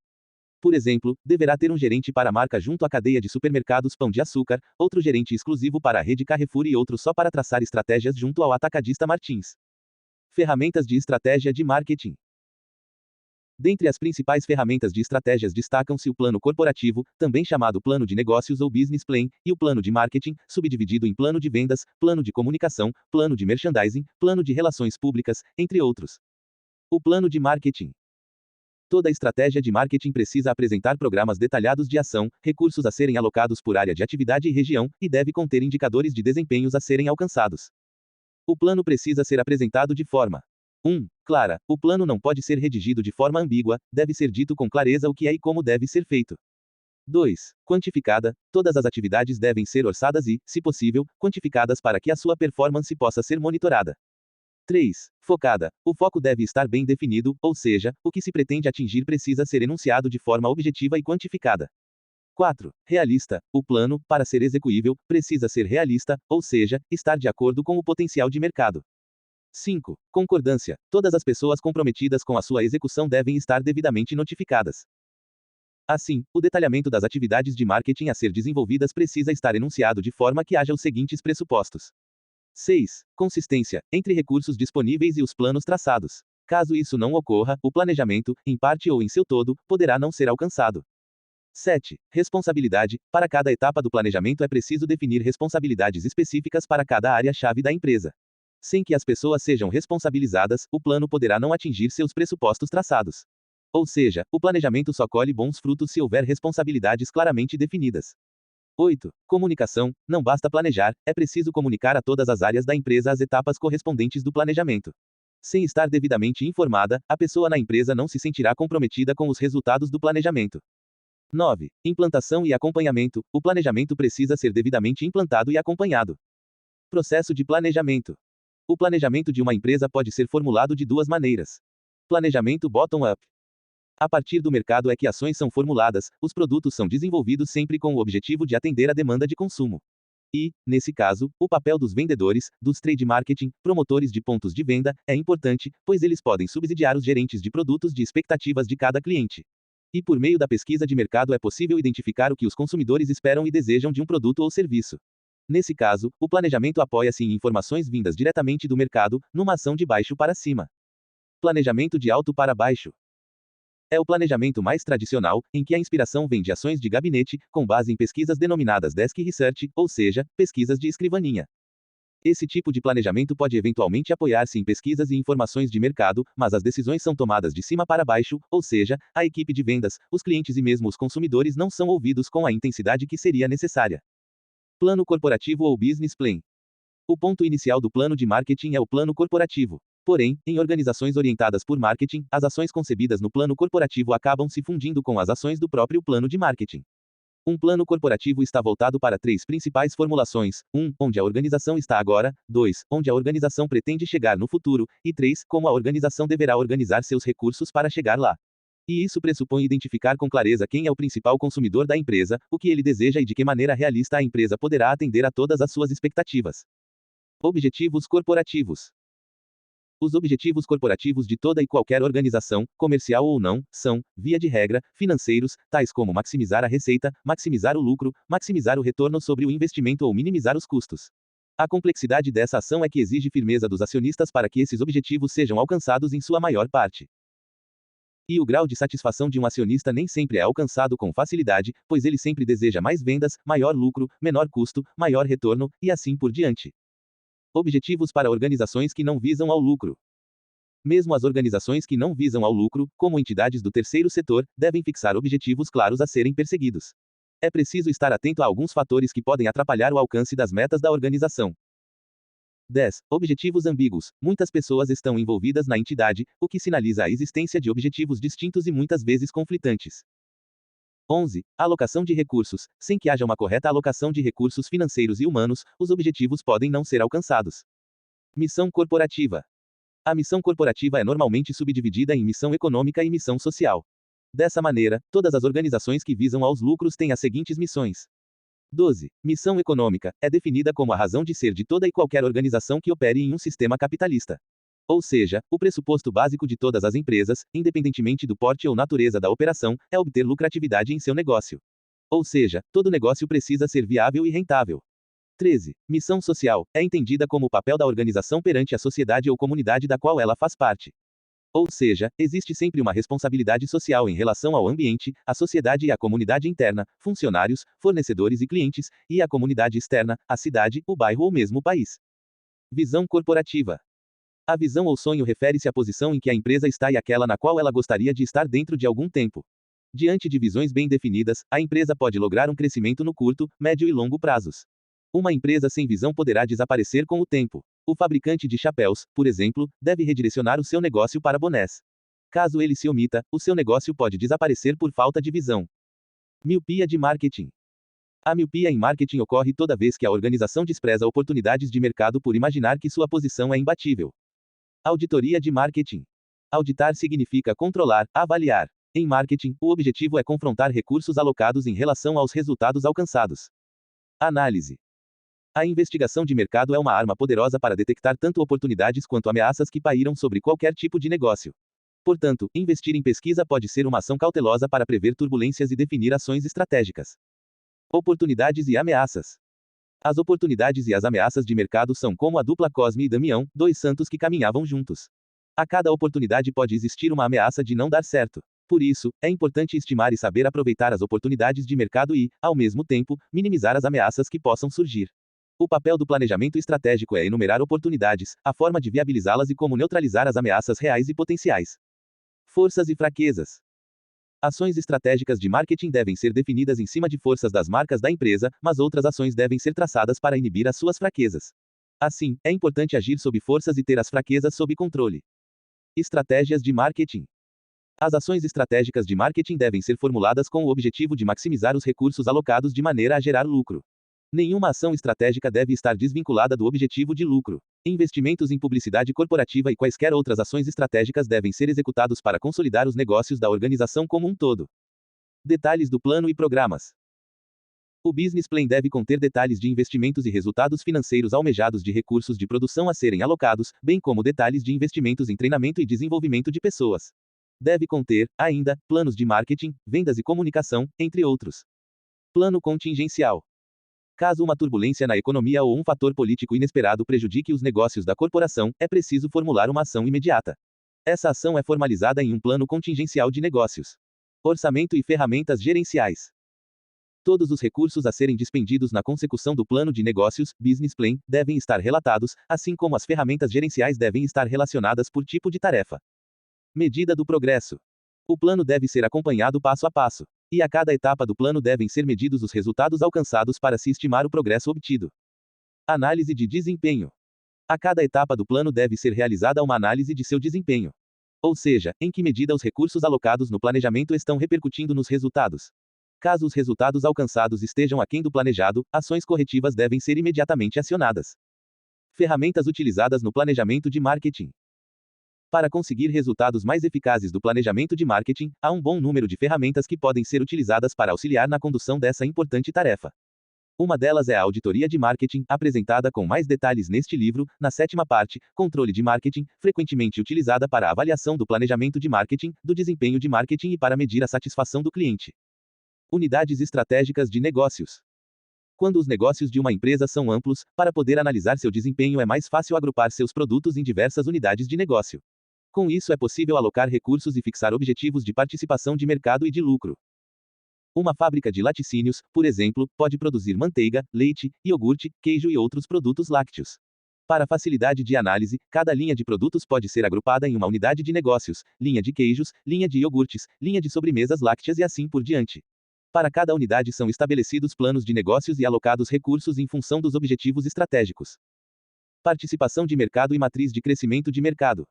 Speaker 1: Por exemplo, deverá ter um gerente para a marca junto à cadeia de supermercados Pão de Açúcar, outro gerente exclusivo para a rede Carrefour e outro só para traçar estratégias junto ao atacadista Martins. Ferramentas de estratégia de marketing. Dentre as principais ferramentas de estratégias destacam-se o plano corporativo, também chamado plano de negócios ou business plan, e o plano de marketing, subdividido em plano de vendas, plano de comunicação, plano de merchandising, plano de relações públicas, entre outros. O plano de marketing. Toda estratégia de marketing precisa apresentar programas detalhados de ação, recursos a serem alocados por área de atividade e região, e deve conter indicadores de desempenhos a serem alcançados. O plano precisa ser apresentado de forma 1. Clara. O plano não pode ser redigido de forma ambígua, deve ser dito com clareza o que é e como deve ser feito. 2. Quantificada. Todas as atividades devem ser orçadas e, se possível, quantificadas para que a sua performance possa ser monitorada. 3. Focada. O foco deve estar bem definido, ou seja, o que se pretende atingir precisa ser enunciado de forma objetiva e quantificada. 4. Realista. O plano, para ser execuível, precisa ser realista, ou seja, estar de acordo com o potencial de mercado. 5. Concordância. Todas as pessoas comprometidas com a sua execução devem estar devidamente notificadas. Assim, o detalhamento das atividades de marketing a ser desenvolvidas precisa estar enunciado de forma que haja os seguintes pressupostos. 6. Consistência entre recursos disponíveis e os planos traçados. Caso isso não ocorra, o planejamento, em parte ou em seu todo, poderá não ser alcançado. 7. Responsabilidade. Para cada etapa do planejamento é preciso definir responsabilidades específicas para cada área-chave da empresa. Sem que as pessoas sejam responsabilizadas, o plano poderá não atingir seus pressupostos traçados. Ou seja, o planejamento só colhe bons frutos se houver responsabilidades claramente definidas. 8. Comunicação. Não basta planejar, é preciso comunicar a todas as áreas da empresa as etapas correspondentes do planejamento. Sem estar devidamente informada, a pessoa na empresa não se sentirá comprometida com os resultados do planejamento. 9. Implantação e acompanhamento. O planejamento precisa ser devidamente implantado e acompanhado. Processo de planejamento. O planejamento de uma empresa pode ser formulado de duas maneiras. Planejamento bottom-up. A partir do mercado é que ações são formuladas, os produtos são desenvolvidos sempre com o objetivo de atender a demanda de consumo. E, nesse caso, o papel dos vendedores, dos trade marketing, promotores de pontos de venda, é importante, pois eles podem subsidiar os gerentes de produtos de expectativas de cada cliente. E por meio da pesquisa de mercado é possível identificar o que os consumidores esperam e desejam de um produto ou serviço. Nesse caso, o planejamento apoia-se em informações vindas diretamente do mercado, numa ação de baixo para cima. Planejamento de alto para baixo. É o planejamento mais tradicional, em que a inspiração vem de ações de gabinete, com base em pesquisas denominadas desk research, ou seja, pesquisas de escrivaninha. Esse tipo de planejamento pode eventualmente apoiar-se em pesquisas e informações de mercado, mas as decisões são tomadas de cima para baixo, ou seja, a equipe de vendas, os clientes e mesmo os consumidores não são ouvidos com a intensidade que seria necessária. Plano corporativo ou business plan. O ponto inicial do plano de marketing é o plano corporativo. Porém, em organizações orientadas por marketing, as ações concebidas no plano corporativo acabam se fundindo com as ações do próprio plano de marketing. Um plano corporativo está voltado para três principais formulações: 1. Onde a organização está agora; 2. Onde a organização pretende chegar no futuro; e 3. Como a organização deverá organizar seus recursos para chegar lá. E isso pressupõe identificar com clareza quem é o principal consumidor da empresa, o que ele deseja e de que maneira realista a empresa poderá atender a todas as suas expectativas. Objetivos corporativos. Os objetivos corporativos de toda e qualquer organização, comercial ou não, são, via de regra, financeiros, tais como maximizar a receita, maximizar o lucro, maximizar o retorno sobre o investimento ou minimizar os custos. A complexidade dessa ação é que exige firmeza dos acionistas para que esses objetivos sejam alcançados em sua maior parte. E o grau de satisfação de um acionista nem sempre é alcançado com facilidade, pois ele sempre deseja mais vendas, maior lucro, menor custo, maior retorno, e assim por diante. Objetivos para organizações que não visam ao lucro. Mesmo as organizações que não visam ao lucro, como entidades do terceiro setor, devem fixar objetivos claros a serem perseguidos. É preciso estar atento a alguns fatores que podem atrapalhar o alcance das metas da organização. 10. Objetivos ambíguos. Muitas pessoas estão envolvidas na entidade, o que sinaliza a existência de objetivos distintos e muitas vezes conflitantes. 11. Alocação de recursos. Sem que haja uma correta alocação de recursos financeiros e humanos, os objetivos podem não ser alcançados. Missão corporativa. A missão corporativa é normalmente subdividida em missão econômica e missão social. Dessa maneira, todas as organizações que visam aos lucros têm as seguintes missões. 12. Missão econômica. É definida como a razão de ser de toda e qualquer organização que opere em um sistema capitalista. Ou seja, o pressuposto básico de todas as empresas, independentemente do porte ou natureza da operação, é obter lucratividade em seu negócio. Ou seja, todo negócio precisa ser viável e rentável. 13. Missão social. É entendida como o papel da organização perante a sociedade ou comunidade da qual ela faz parte. Ou seja, existe sempre uma responsabilidade social em relação ao ambiente, à sociedade e à comunidade interna, funcionários, fornecedores e clientes, e à comunidade externa, a cidade, o bairro ou mesmo o país. Visão corporativa. A visão ou sonho refere-se à posição em que a empresa está e àquela na qual ela gostaria de estar dentro de algum tempo. Diante de visões bem definidas, a empresa pode lograr um crescimento no curto, médio e longo prazos. Uma empresa sem visão poderá desaparecer com o tempo. O fabricante de chapéus, por exemplo, deve redirecionar o seu negócio para bonés. Caso ele se omita, o seu negócio pode desaparecer por falta de visão. Miopia de marketing. A miopia em marketing ocorre toda vez que a organização despreza oportunidades de mercado por imaginar que sua posição é imbatível. Auditoria de marketing. Auditar significa controlar, avaliar. Em marketing, o objetivo é confrontar recursos alocados em relação aos resultados alcançados. Análise. A investigação de mercado é uma arma poderosa para detectar tanto oportunidades quanto ameaças que pairam sobre qualquer tipo de negócio. Portanto, investir em pesquisa pode ser uma ação cautelosa para prever turbulências e definir ações estratégicas. Oportunidades e ameaças. As oportunidades e as ameaças de mercado são como a dupla Cosme e Damião, dois santos que caminhavam juntos. A cada oportunidade pode existir uma ameaça de não dar certo. Por isso, é importante estimar e saber aproveitar as oportunidades de mercado e, ao mesmo tempo, minimizar as ameaças que possam surgir. O papel do planejamento estratégico é enumerar oportunidades, a forma de viabilizá-las e como neutralizar as ameaças reais e potenciais. Forças e fraquezas. Ações estratégicas de marketing devem ser definidas em cima de forças das marcas da empresa, mas outras ações devem ser traçadas para inibir as suas fraquezas. Assim, é importante agir sob forças e ter as fraquezas sob controle. Estratégias de marketing. As ações estratégicas de marketing devem ser formuladas com o objetivo de maximizar os recursos alocados de maneira a gerar lucro. Nenhuma ação estratégica deve estar desvinculada do objetivo de lucro. Investimentos em publicidade corporativa e quaisquer outras ações estratégicas devem ser executados para consolidar os negócios da organização como um todo. Detalhes do plano e programas. O Business Plan deve conter detalhes de investimentos e resultados financeiros almejados de recursos de produção a serem alocados, bem como detalhes de investimentos em treinamento e desenvolvimento de pessoas. Deve conter, ainda, planos de marketing, vendas e comunicação, entre outros. Plano contingencial. Caso uma turbulência na economia ou um fator político inesperado prejudique os negócios da corporação, é preciso formular uma ação imediata. Essa ação é formalizada em um plano contingencial de negócios. Orçamento e ferramentas gerenciais. Todos os recursos a serem dispendidos na consecução do plano de negócios, Business Plan, devem estar relatados, assim como as ferramentas gerenciais devem estar relacionadas por tipo de tarefa. Medida do progresso. O plano deve ser acompanhado passo a passo. E a cada etapa do plano devem ser medidos os resultados alcançados para se estimar o progresso obtido. Análise de desempenho. A cada etapa do plano deve ser realizada uma análise de seu desempenho. Ou seja, em que medida os recursos alocados no planejamento estão repercutindo nos resultados. Caso os resultados alcançados estejam aquém do planejado, ações corretivas devem ser imediatamente acionadas. Ferramentas utilizadas no planejamento de marketing. Para conseguir resultados mais eficazes do planejamento de marketing, há um bom número de ferramentas que podem ser utilizadas para auxiliar na condução dessa importante tarefa. Uma delas é a auditoria de marketing, apresentada com mais detalhes neste livro, na 7ª parte, controle de marketing, frequentemente utilizada para a avaliação do planejamento de marketing, do desempenho de marketing e para medir a satisfação do cliente. Unidades estratégicas de negócios. Quando os negócios de uma empresa são amplos, para poder analisar seu desempenho é mais fácil agrupar seus produtos em diversas unidades de negócio. Com isso é possível alocar recursos e fixar objetivos de participação de mercado e de lucro. Uma fábrica de laticínios, por exemplo, pode produzir manteiga, leite, iogurte, queijo e outros produtos lácteos. Para facilidade de análise, cada linha de produtos pode ser agrupada em uma unidade de negócios, linha de queijos, linha de iogurtes, linha de sobremesas lácteas e assim por diante. Para cada unidade são estabelecidos planos de negócios e alocados recursos em função dos objetivos estratégicos. Participação de mercado e matriz de crescimento de mercado.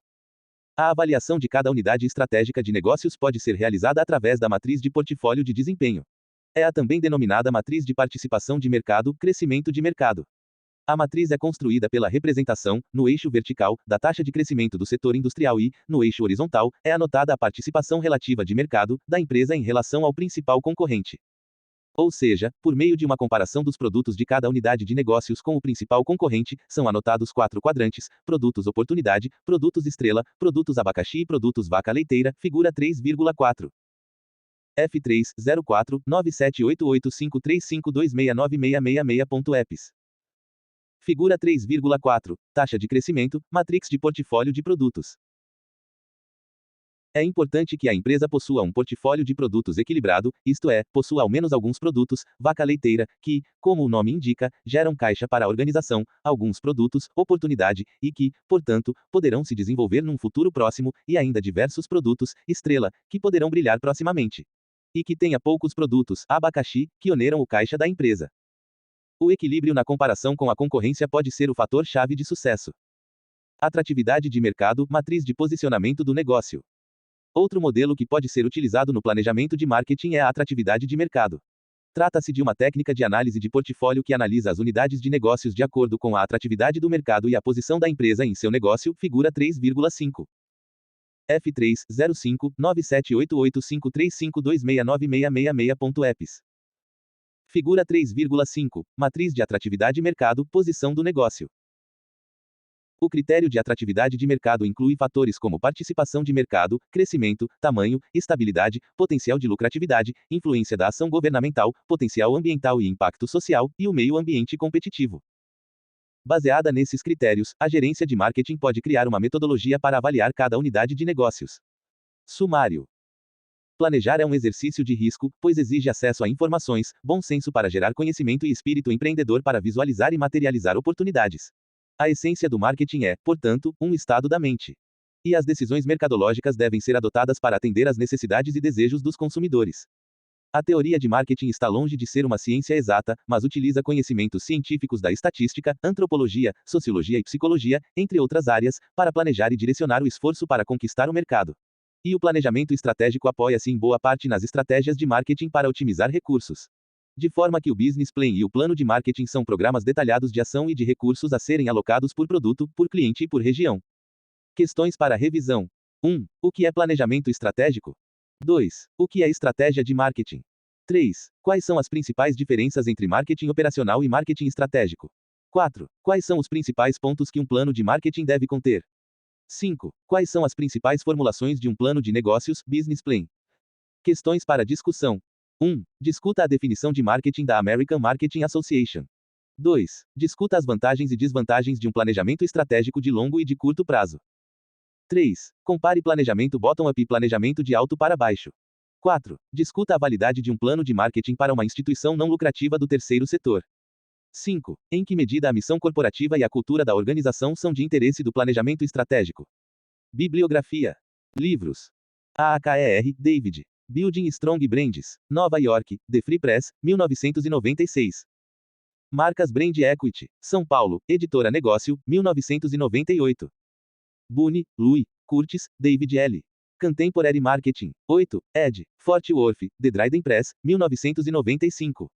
Speaker 1: A avaliação de cada unidade estratégica de negócios pode ser realizada através da matriz de portfólio de desempenho. É a também denominada matriz de participação de mercado, crescimento de mercado. A matriz é construída pela representação, no eixo vertical, da taxa de crescimento do setor industrial e, no eixo horizontal, é anotada a participação relativa de mercado, da empresa em relação ao principal concorrente. Ou seja, por meio de uma comparação dos produtos de cada unidade de negócios com o principal concorrente, são anotados 4 quadrantes: produtos oportunidade, produtos estrela, produtos abacaxi e produtos vaca leiteira, figura 3,4. F3, 04, 9788535269666.eps. Figura 3,4. Taxa de crescimento, matrix de portfólio de produtos. É importante que a empresa possua um portfólio de produtos equilibrado, isto é, possua ao menos alguns produtos, vaca leiteira, que, como o nome indica, geram caixa para a organização, alguns produtos, oportunidade, e que, portanto, poderão se desenvolver num futuro próximo, e ainda diversos produtos, estrela, que poderão brilhar proximamente. E que tenha poucos produtos, abacaxi, que oneram o caixa da empresa. O equilíbrio na comparação com a concorrência pode ser o fator-chave de sucesso. Atratividade de mercado, matriz de posicionamento do negócio. Outro modelo que pode ser utilizado no planejamento de marketing é a atratividade de mercado. Trata-se de uma técnica de análise de portfólio que analisa as unidades de negócios de acordo com a atratividade do mercado e a posição da empresa em seu negócio, figura 3,5. F3/05-9788535269666.eps. Figura 3,5. Matriz de atratividade mercado, posição do negócio. O critério de atratividade de mercado inclui fatores como participação de mercado, crescimento, tamanho, estabilidade, potencial de lucratividade, influência da ação governamental, potencial ambiental e impacto social, e o meio ambiente competitivo. Baseada nesses critérios, a gerência de marketing pode criar uma metodologia para avaliar cada unidade de negócios. Sumário. Planejar é um exercício de risco, pois exige acesso a informações, bom senso para gerar conhecimento e espírito empreendedor para visualizar e materializar oportunidades. A essência do marketing é, portanto, um estado da mente. E as decisões mercadológicas devem ser adotadas para atender às necessidades e desejos dos consumidores. A teoria de marketing está longe de ser uma ciência exata, mas utiliza conhecimentos científicos da estatística, antropologia, sociologia e psicologia, entre outras áreas, para planejar e direcionar o esforço para conquistar o mercado. E o planejamento estratégico apoia-se em boa parte nas estratégias de marketing para otimizar recursos. De forma que o Business Plan e o plano de marketing são programas detalhados de ação e de recursos a serem alocados por produto, por cliente e por região. Questões para revisão. 1. O que é planejamento estratégico? 2. O que é estratégia de marketing? 3. Quais são as principais diferenças entre marketing operacional e marketing estratégico? 4. Quais são os principais pontos que um plano de marketing deve conter? 5. Quais são as principais formulações de um plano de negócios, Business Plan? Questões para discussão. 1. Discuta a definição de marketing da American Marketing Association. 2. Discuta as vantagens e desvantagens de um planejamento estratégico de longo e de curto prazo. 3. Compare planejamento bottom-up e planejamento de alto para baixo. 4. Discuta a validade de um plano de marketing para uma instituição não lucrativa do terceiro setor. 5. Em que medida a missão corporativa e a cultura da organização são de interesse do planejamento estratégico? Bibliografia. Livros. AAKER, David. Building Strong Brands. Nova York, The Free Press, 1996. Marcas Brand Equity. São Paulo, Editora Negócio, 1998. Boone, Louis. Curtis, David L. Contemporary Marketing. 8. Ed. Fort Worth, The Dryden Press, 1995.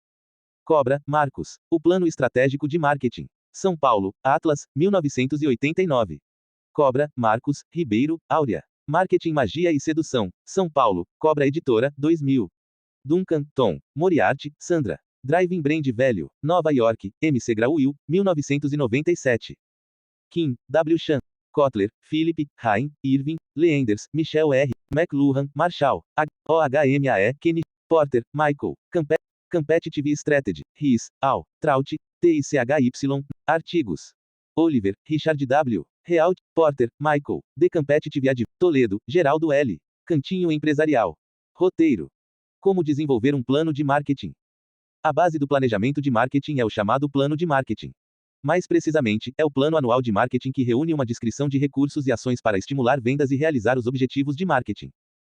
Speaker 1: Cobra, Marcos. O Plano Estratégico de Marketing. São Paulo, Atlas, 1989. Cobra, Marcos, Ribeiro, Áurea. Marketing Magia e Sedução. São Paulo, Cobra Editora, 2000. Duncan, Tom. Moriarty, Sandra. Driving Brand Velho, Nova York, MC Grauil, 1997. Kim, W. Chan. Kotler, Philip, Hein, Irving, Leenders, Michel R. McLuhan, Marshall, OHMAE, Kenny, Porter, Michael, Competitive Strategy, RIS, Al, Trout, TICHY, Artigos. Oliver, Richard W. Real, Porter, Michael, The Competitive Ad, Toledo, Geraldo L. Cantinho Empresarial. Roteiro. Como desenvolver um plano de marketing? A base do planejamento de marketing é o chamado plano de marketing. Mais precisamente, é o plano anual de marketing que reúne uma descrição de recursos e ações para estimular vendas e realizar os objetivos de marketing.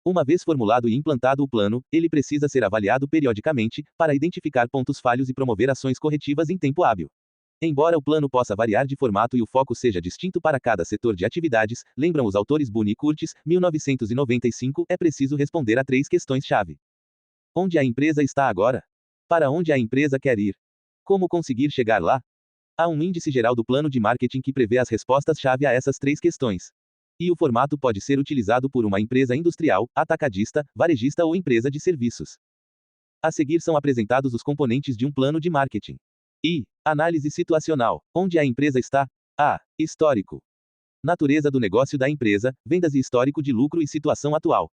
Speaker 1: Uma vez formulado e implantado o plano, ele precisa ser avaliado periodicamente, para identificar pontos falhos e promover ações corretivas em tempo hábil. Embora o plano possa variar de formato e o foco seja distinto para cada setor de atividades, lembram os autores Boone e Curtis, 1995, é preciso responder a 3 questões-chave. Onde a empresa está agora? Para onde a empresa quer ir? Como conseguir chegar lá? Há um índice geral do plano de marketing que prevê as respostas-chave a essas 3 questões. E o formato pode ser utilizado por uma empresa industrial, atacadista, varejista ou empresa de serviços. A seguir são apresentados os componentes de um plano de marketing. I. Análise situacional. Onde a empresa está? A. Histórico. Natureza do negócio da empresa, vendas e histórico de lucro e situação atual.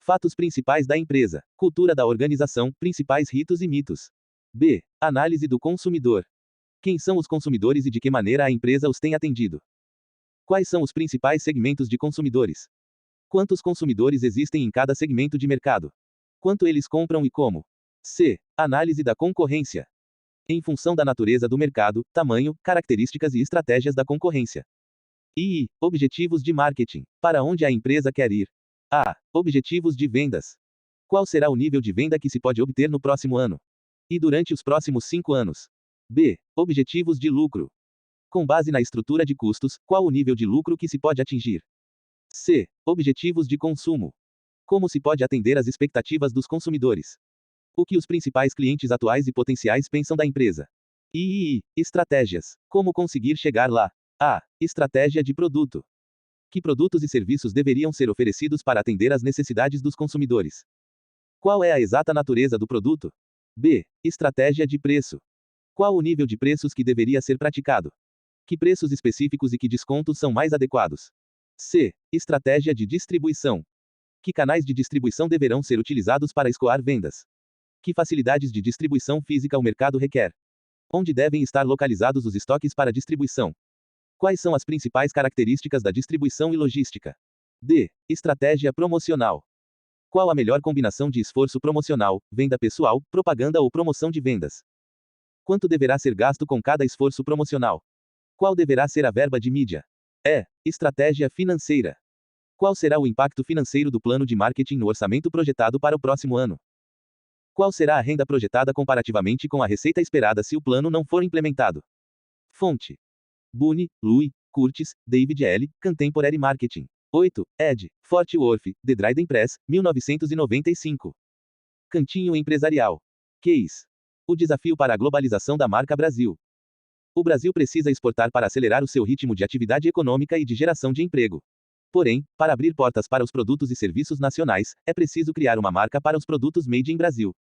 Speaker 1: Fatos principais da empresa. Cultura da organização, principais ritos e mitos. B. Análise do consumidor. Quem são os consumidores e de que maneira a empresa os tem atendido? Quais são os principais segmentos de consumidores? Quantos consumidores existem em cada segmento de mercado? Quanto eles compram e como? C. Análise da concorrência. Em função da natureza do mercado, tamanho, características e estratégias da concorrência. I. Objetivos de marketing. Para onde a empresa quer ir? A. Objetivos de vendas. Qual será o nível de venda que se pode obter no próximo ano? E durante os próximos 5 anos? B. Objetivos de lucro. Com base na estrutura de custos, qual o nível de lucro que se pode atingir? C. Objetivos de consumo. Como se pode atender às expectativas dos consumidores? O que os principais clientes atuais e potenciais pensam da empresa? I. Estratégias. Como conseguir chegar lá? A. Estratégia de produto. Que produtos e serviços deveriam ser oferecidos para atender às necessidades dos consumidores? Qual é a exata natureza do produto? B. Estratégia de preço. Qual o nível de preços que deveria ser praticado? Que preços específicos e que descontos são mais adequados? C. Estratégia de distribuição. Que canais de distribuição deverão ser utilizados para escoar vendas? Que facilidades de distribuição física o mercado requer? Onde devem estar localizados os estoques para distribuição? Quais são as principais características da distribuição e logística? D. Estratégia promocional. Qual a melhor combinação de esforço promocional, venda pessoal, propaganda ou promoção de vendas? Quanto deverá ser gasto com cada esforço promocional? Qual deverá ser a verba de mídia? E. Estratégia financeira. Qual será o impacto financeiro do plano de marketing no orçamento projetado para o próximo ano? Qual será a renda projetada comparativamente com a receita esperada se o plano não for implementado? Fonte: Boone, Louis, Curtis, David L., Contemporary Marketing. 8. Ed. Fort Worth, The Dryden Press, 1995. Cantinho Empresarial. Case. O desafio para a globalização da marca Brasil. O Brasil precisa exportar para acelerar o seu ritmo de atividade econômica e de geração de emprego. Porém, para abrir portas para os produtos e serviços nacionais, é preciso criar uma marca para os produtos made in Brasil.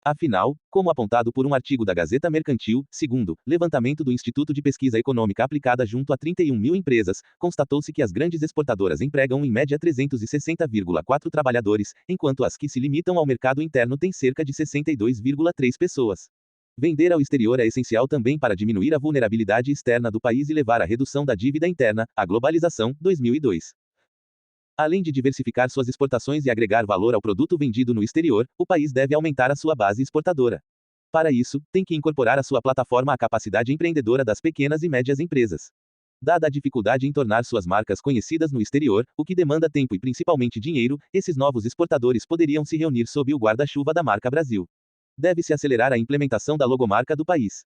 Speaker 1: Afinal, como apontado por um artigo da Gazeta Mercantil, segundo levantamento do Instituto de Pesquisa Econômica Aplicada junto a 31 mil empresas, constatou-se que as grandes exportadoras empregam em média 360,4 trabalhadores, enquanto as que se limitam ao mercado interno têm cerca de 62,3 pessoas. Vender ao exterior é essencial também para diminuir a vulnerabilidade externa do país e levar à redução da dívida interna, a globalização, 2002. Além de diversificar suas exportações e agregar valor ao produto vendido no exterior, o país deve aumentar a sua base exportadora. Para isso, tem que incorporar à sua plataforma a capacidade empreendedora das pequenas e médias empresas. Dada a dificuldade em tornar suas marcas conhecidas no exterior, o que demanda tempo e principalmente dinheiro, esses novos exportadores poderiam se reunir sob o guarda-chuva da marca Brasil. Deve-se acelerar a implementação da logomarca do país.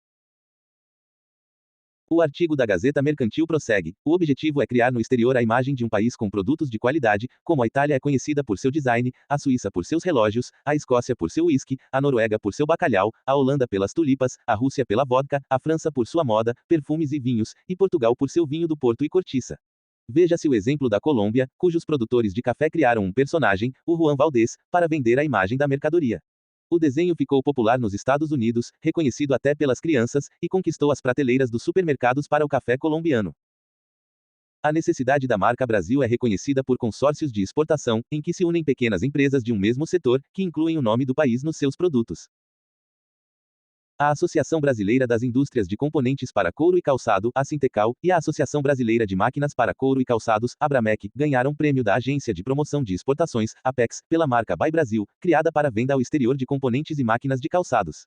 Speaker 1: O artigo da Gazeta Mercantil prossegue: o objetivo é criar no exterior a imagem de um país com produtos de qualidade, como a Itália é conhecida por seu design, a Suíça por seus relógios, a Escócia por seu whisky, a Noruega por seu bacalhau, a Holanda pelas tulipas, a Rússia pela vodka, a França por sua moda, perfumes e vinhos, e Portugal por seu vinho do Porto e cortiça. Veja-se o exemplo da Colômbia, cujos produtores de café criaram um personagem, o Juan Valdez, para vender a imagem da mercadoria. O desenho ficou popular nos Estados Unidos, reconhecido até pelas crianças, e conquistou as prateleiras dos supermercados para o café colombiano. A necessidade da marca Brasil é reconhecida por consórcios de exportação, em que se unem pequenas empresas de um mesmo setor, que incluem o nome do país nos seus produtos. A Associação Brasileira das Indústrias de Componentes para Couro e Calçado, a Sintecal, e a Associação Brasileira de Máquinas para Couro e Calçados, Abramec, ganharam prêmio da Agência de Promoção de Exportações, Apex, pela marca Buy Brasil, criada para venda ao exterior de componentes e máquinas de calçados.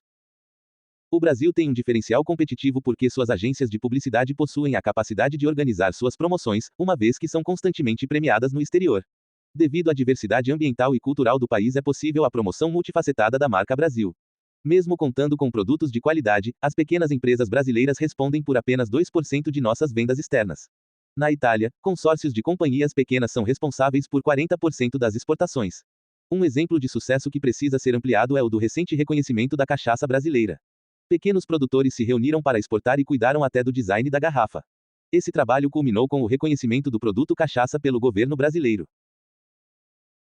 Speaker 1: O Brasil tem um diferencial competitivo porque suas agências de publicidade possuem a capacidade de organizar suas promoções, uma vez que são constantemente premiadas no exterior. Devido à diversidade ambiental e cultural do país, é possível a promoção multifacetada da marca Brasil. Mesmo contando com produtos de qualidade, as pequenas empresas brasileiras respondem por apenas 2% de nossas vendas externas. Na Itália, consórcios de companhias pequenas são responsáveis por 40% das exportações. Um exemplo de sucesso que precisa ser ampliado é o do recente reconhecimento da cachaça brasileira. Pequenos produtores se reuniram para exportar e cuidaram até do design da garrafa. Esse trabalho culminou com o reconhecimento do produto cachaça pelo governo brasileiro.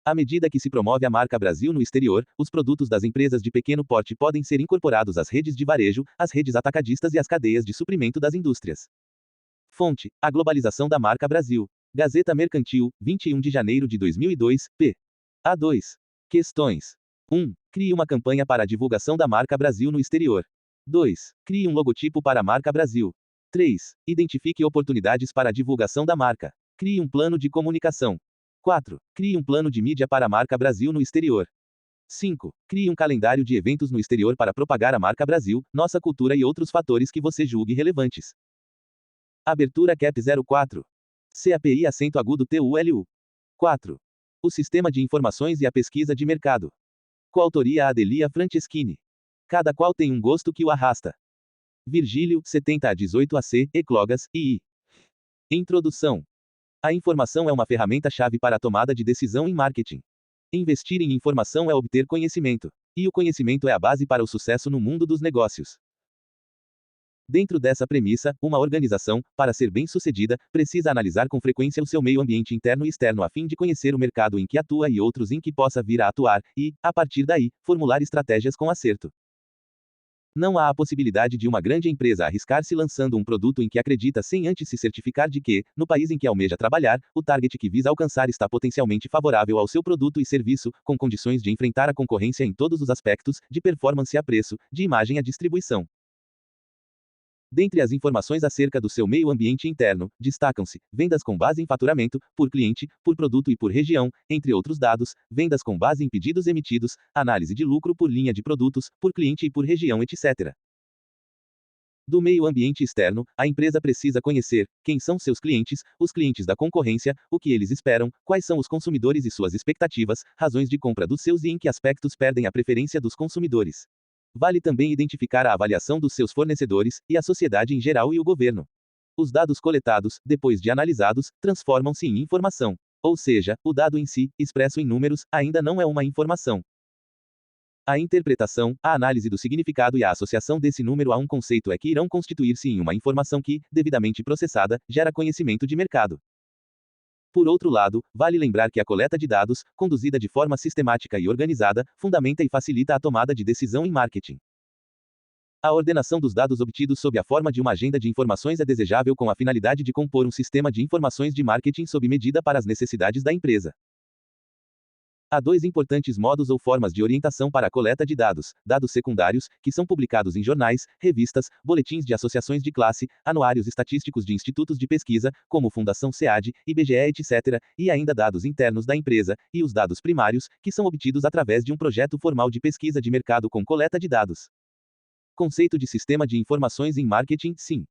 Speaker 1: À medida que se promove a marca Brasil no exterior, os produtos das empresas de pequeno porte podem ser incorporados às redes de varejo, às redes atacadistas e às cadeias de suprimento das indústrias. Fonte: A Globalização da Marca Brasil. Gazeta Mercantil, 21 de janeiro de 2002, p. A2. Questões: 1. Crie uma campanha para a divulgação da marca Brasil no exterior. 2. Crie um logotipo para a marca Brasil. 3. Identifique oportunidades para a divulgação da marca. Crie um plano de comunicação. 4. Crie um plano de mídia para a marca Brasil no exterior. 5. Crie um calendário de eventos no exterior para propagar a marca Brasil, nossa cultura e outros fatores que você julgue relevantes. Abertura CAP 04. CAPI acento agudo TULU. 4. O Sistema de Informações e a Pesquisa de Mercado. Coautoria Adelia Franceschini. Cada qual tem um gosto que o arrasta. Virgílio, 70 a 18 AC, Eclogas, II. Introdução. A informação é uma ferramenta-chave para a tomada de decisão em marketing. Investir em informação é obter conhecimento. E o conhecimento é a base para o sucesso no mundo dos negócios. Dentro dessa premissa, uma organização, para ser bem-sucedida, precisa analisar com frequência o seu meio ambiente interno e externo a fim de conhecer o mercado em que atua e outros em que possa vir a atuar, e, a partir daí, formular estratégias com acerto. Não há a possibilidade de uma grande empresa arriscar-se lançando um produto em que acredita sem antes se certificar de que, no país em que almeja trabalhar, o target que visa alcançar está potencialmente favorável ao seu produto e serviço, com condições de enfrentar a concorrência em todos os aspectos, de performance a preço, de imagem a distribuição. Dentre as informações acerca do seu meio ambiente interno, destacam-se vendas com base em faturamento, por cliente, por produto e por região, entre outros dados, vendas com base em pedidos emitidos, análise de lucro por linha de produtos, por cliente e por região, etc. Do meio ambiente externo, a empresa precisa conhecer quem são seus clientes, os clientes da concorrência, o que eles esperam, quais são os consumidores e suas expectativas, razões de compra dos seus e em que aspectos perdem a preferência dos consumidores. Vale também identificar a avaliação dos seus fornecedores, e a sociedade em geral e o governo. Os dados coletados, depois de analisados, transformam-se em informação. Ou seja, o dado em si, expresso em números, ainda não é uma informação. A interpretação, a análise do significado e a associação desse número a um conceito é que irão constituir-se em uma informação que, devidamente processada, gera conhecimento de mercado. Por outro lado, vale lembrar que a coleta de dados, conduzida de forma sistemática e organizada, fundamenta e facilita a tomada de decisão em marketing. A ordenação dos dados obtidos sob a forma de uma agenda de informações é desejável com a finalidade de compor um sistema de informações de marketing sob medida para as necessidades da empresa. Há dois importantes modos ou formas de orientação para a coleta de dados: dados secundários, que são publicados em jornais, revistas, boletins de associações de classe, anuários estatísticos de institutos de pesquisa, como Fundação SEAD, IBGE, etc., e ainda dados internos da empresa, e os dados primários, que são obtidos através de um projeto formal de pesquisa de mercado com coleta de dados. Conceito de Sistema de Informações em Marketing, SIM.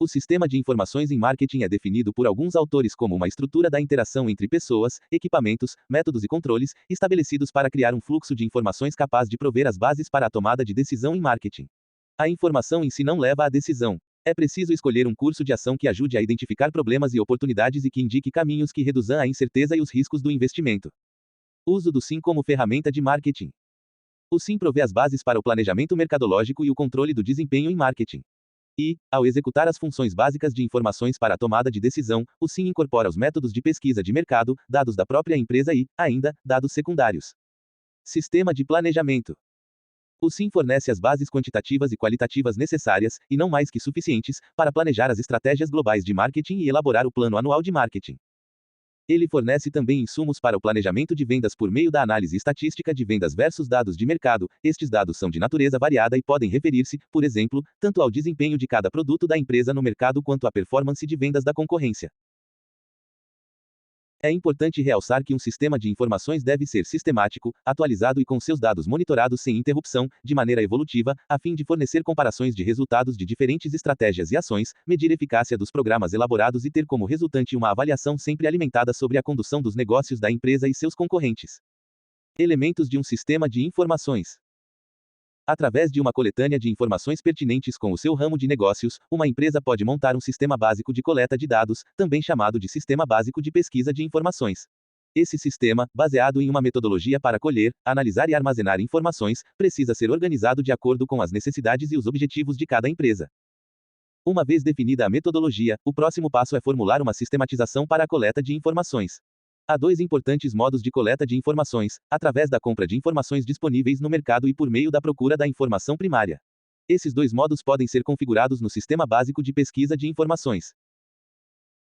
Speaker 1: O sistema de informações em marketing é definido por alguns autores como uma estrutura da interação entre pessoas, equipamentos, métodos e controles, estabelecidos para criar um fluxo de informações capaz de prover as bases para a tomada de decisão em marketing. A informação em si não leva à decisão. É preciso escolher um curso de ação que ajude a identificar problemas e oportunidades e que indique caminhos que reduzam a incerteza e os riscos do investimento. Uso do SIM como ferramenta de marketing. O SIM provê as bases para o planejamento mercadológico e o controle do desempenho em marketing. E, ao executar as funções básicas de informações para a tomada de decisão, o SIM incorpora os métodos de pesquisa de mercado, dados da própria empresa e, ainda, dados secundários. Sistema de planejamento. O SIM fornece as bases quantitativas e qualitativas necessárias, e não mais que suficientes, para planejar as estratégias globais de marketing e elaborar o plano anual de marketing. Ele fornece também insumos para o planejamento de vendas por meio da análise estatística de vendas versus dados de mercado. Estes dados são de natureza variada e podem referir-se, por exemplo, tanto ao desempenho de cada produto da empresa no mercado quanto à performance de vendas da concorrência. É importante realçar que um sistema de informações deve ser sistemático, atualizado e com seus dados monitorados sem interrupção, de maneira evolutiva, a fim de fornecer comparações de resultados de diferentes estratégias e ações, medir a eficácia dos programas elaborados e ter como resultante uma avaliação sempre alimentada sobre a condução dos negócios da empresa e seus concorrentes. Elementos de um sistema de informações. Através de uma coletânea de informações pertinentes com o seu ramo de negócios, uma empresa pode montar um sistema básico de coleta de dados, também chamado de Sistema Básico de Pesquisa de Informações. Esse sistema, baseado em uma metodologia para colher, analisar e armazenar informações, precisa ser organizado de acordo com as necessidades e os objetivos de cada empresa. Uma vez definida a metodologia, o próximo passo é formular uma sistematização para a coleta de informações. Há dois importantes modos de coleta de informações: através da compra de informações disponíveis no mercado e por meio da procura da informação primária. Esses dois modos podem ser configurados no Sistema Básico de Pesquisa de Informações.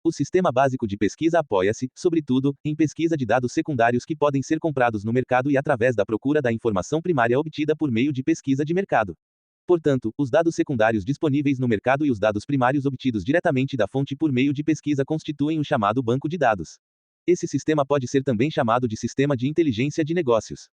Speaker 1: O Sistema Básico de Pesquisa apoia-se, sobretudo, em pesquisa de dados secundários que podem ser comprados no mercado e através da procura da informação primária obtida por meio de pesquisa de mercado. Portanto, os dados secundários disponíveis no mercado e os dados primários obtidos diretamente da fonte por meio de pesquisa constituem o chamado banco de dados. Esse sistema pode ser também chamado de sistema de inteligência de negócios.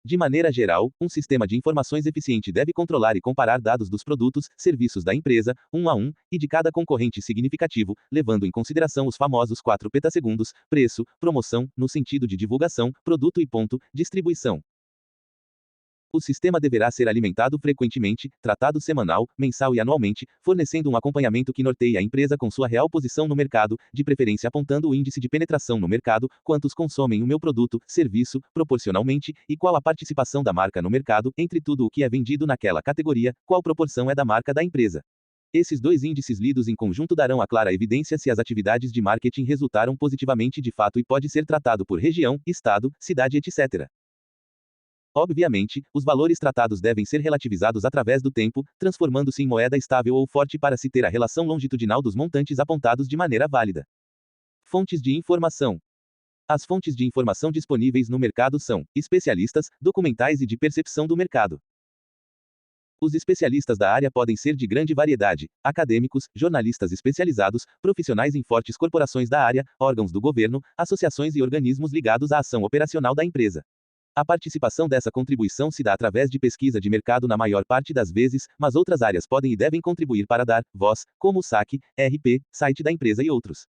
Speaker 1: De maneira geral, um sistema de informações eficiente deve controlar e comparar dados dos produtos, serviços da empresa, um a um, e de cada concorrente significativo, levando em consideração os famosos 4 petasegundos, preço, promoção, no sentido de divulgação, produto e ponto, distribuição. O sistema deverá ser alimentado frequentemente, tratado semanal, mensal e anualmente, fornecendo um acompanhamento que norteie a empresa com sua real posição no mercado, de preferência apontando o índice de penetração no mercado, quantos consomem o meu produto, serviço, proporcionalmente, e qual a participação da marca no mercado, entre tudo o que é vendido naquela categoria, qual proporção é da marca da empresa. Esses dois índices lidos em conjunto darão a clara evidência se as atividades de marketing resultaram positivamente de fato e pode ser tratado por região, estado, cidade, etc. Obviamente, os valores tratados devem ser relativizados através do tempo, transformando-se em moeda estável ou forte para se ter a relação longitudinal dos montantes apontados de maneira válida. Fontes de informação. As fontes de informação disponíveis no mercado são especialistas, documentais e de percepção do mercado. Os especialistas da área podem ser de grande variedade: acadêmicos, jornalistas especializados, profissionais em fortes corporações da área, órgãos do governo, associações e organismos ligados à ação operacional da empresa. A participação dessa contribuição se dá através de pesquisa de mercado na maior parte das vezes, mas outras áreas podem e devem contribuir para dar voz, como o saque, RP, site da empresa e outros.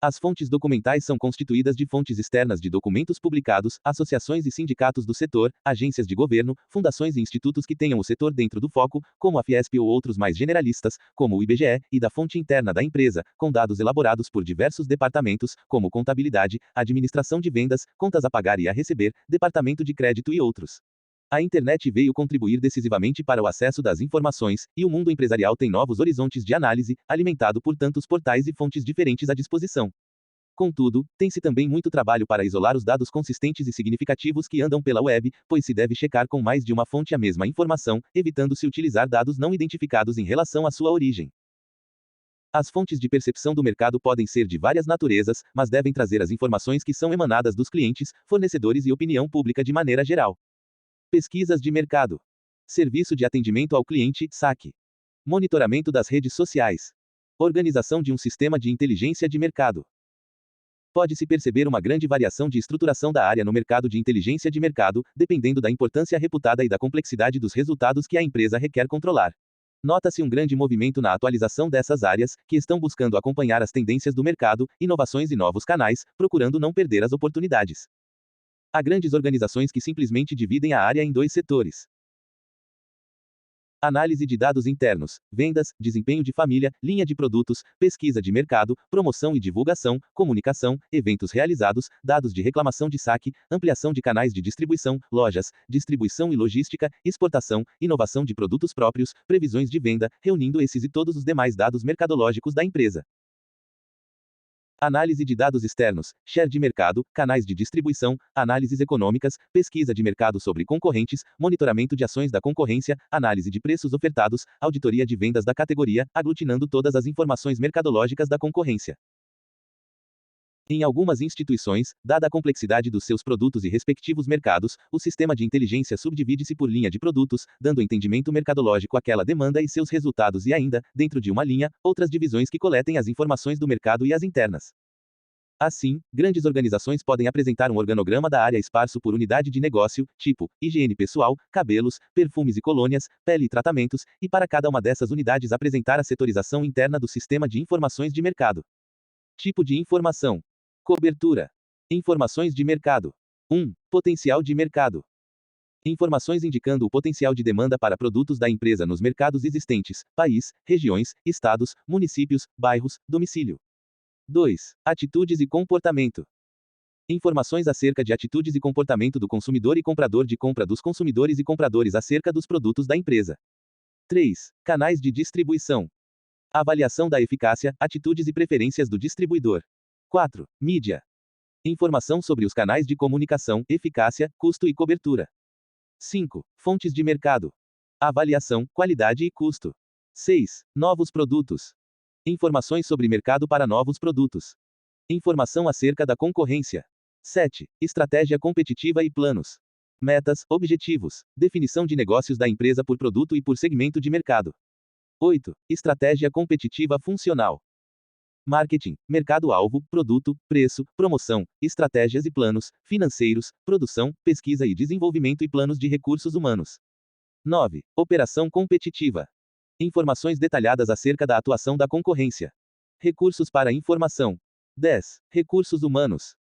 Speaker 1: As fontes documentais são constituídas de fontes externas de documentos publicados, associações e sindicatos do setor, agências de governo, fundações e institutos que tenham o setor dentro do foco, como a Fiesp ou outros mais generalistas, como o IBGE, e da fonte interna da empresa, com dados elaborados por diversos departamentos, como contabilidade, administração de vendas, contas a pagar e a receber, departamento de crédito e outros. A internet veio contribuir decisivamente para o acesso das informações, e o mundo empresarial tem novos horizontes de análise, alimentado por tantos portais e fontes diferentes à disposição. Contudo, tem-se também muito trabalho para isolar os dados consistentes e significativos que andam pela web, pois se deve checar com mais de uma fonte a mesma informação, evitando-se utilizar dados não identificados em relação à sua origem. As fontes de percepção do mercado podem ser de várias naturezas, mas devem trazer as informações que são emanadas dos clientes, fornecedores e opinião pública de maneira geral. Pesquisas de mercado. Serviço de atendimento ao cliente, SAC. Monitoramento das redes sociais. Organização de um sistema de inteligência de mercado. Pode-se perceber uma grande variação de estruturação da área no mercado de inteligência de mercado, dependendo da importância reputada e da complexidade dos resultados que a empresa requer controlar. Nota-se um grande movimento na atualização dessas áreas, que estão buscando acompanhar as tendências do mercado, inovações e novos canais, procurando não perder as oportunidades. Há grandes organizações que simplesmente dividem a área em dois setores. Análise de dados internos, vendas, desempenho de família, linha de produtos, pesquisa de mercado, promoção e divulgação, comunicação, eventos realizados, dados de reclamação de saque, ampliação de canais de distribuição, lojas, distribuição e logística, exportação, inovação de produtos próprios, previsões de venda, reunindo esses e todos os demais dados mercadológicos da empresa. Análise de dados externos, share de mercado, canais de distribuição, análises econômicas, pesquisa de mercado sobre concorrentes, monitoramento de ações da concorrência, análise de preços ofertados, auditoria de vendas da categoria, aglutinando todas as informações mercadológicas da concorrência. Em algumas instituições, dada a complexidade dos seus produtos e respectivos mercados, o sistema de inteligência subdivide-se por linha de produtos, dando entendimento mercadológico àquela demanda e seus resultados e ainda, dentro de uma linha, outras divisões que coletem as informações do mercado e as internas. Assim, grandes organizações podem apresentar um organograma da área esparso por unidade de negócio, tipo, higiene pessoal, cabelos, perfumes e colônias, pele e tratamentos, e para cada uma dessas unidades apresentar a setorização interna do sistema de informações de mercado. Tipo de informação. Cobertura. Informações de mercado. 1. Potencial de mercado. Informações indicando o potencial de demanda para produtos da empresa nos mercados existentes, país, regiões, estados, municípios, bairros, domicílio. 2. Atitudes e comportamento. Informações acerca de atitudes e comportamento do consumidor e comprador de compra dos consumidores e compradores acerca dos produtos da empresa. 3. Canais de distribuição. Avaliação da eficácia, atitudes e preferências do distribuidor. 4. Mídia. Informação sobre os canais de comunicação, eficácia, custo e cobertura. 5. Fontes de mercado. Avaliação, qualidade e custo. 6. Novos produtos. Informações sobre mercado para novos produtos. Informação acerca da concorrência. 7. Estratégia competitiva e planos. Metas, objetivos. Definição de negócios da empresa por produto e por segmento de mercado. 8. Estratégia competitiva funcional. Marketing, mercado-alvo, produto, preço, promoção, estratégias e planos, financeiros, produção, pesquisa e desenvolvimento e planos de recursos humanos. 9. Operação competitiva. Informações detalhadas acerca da atuação da concorrência. Recursos para informação. 10. Recursos humanos.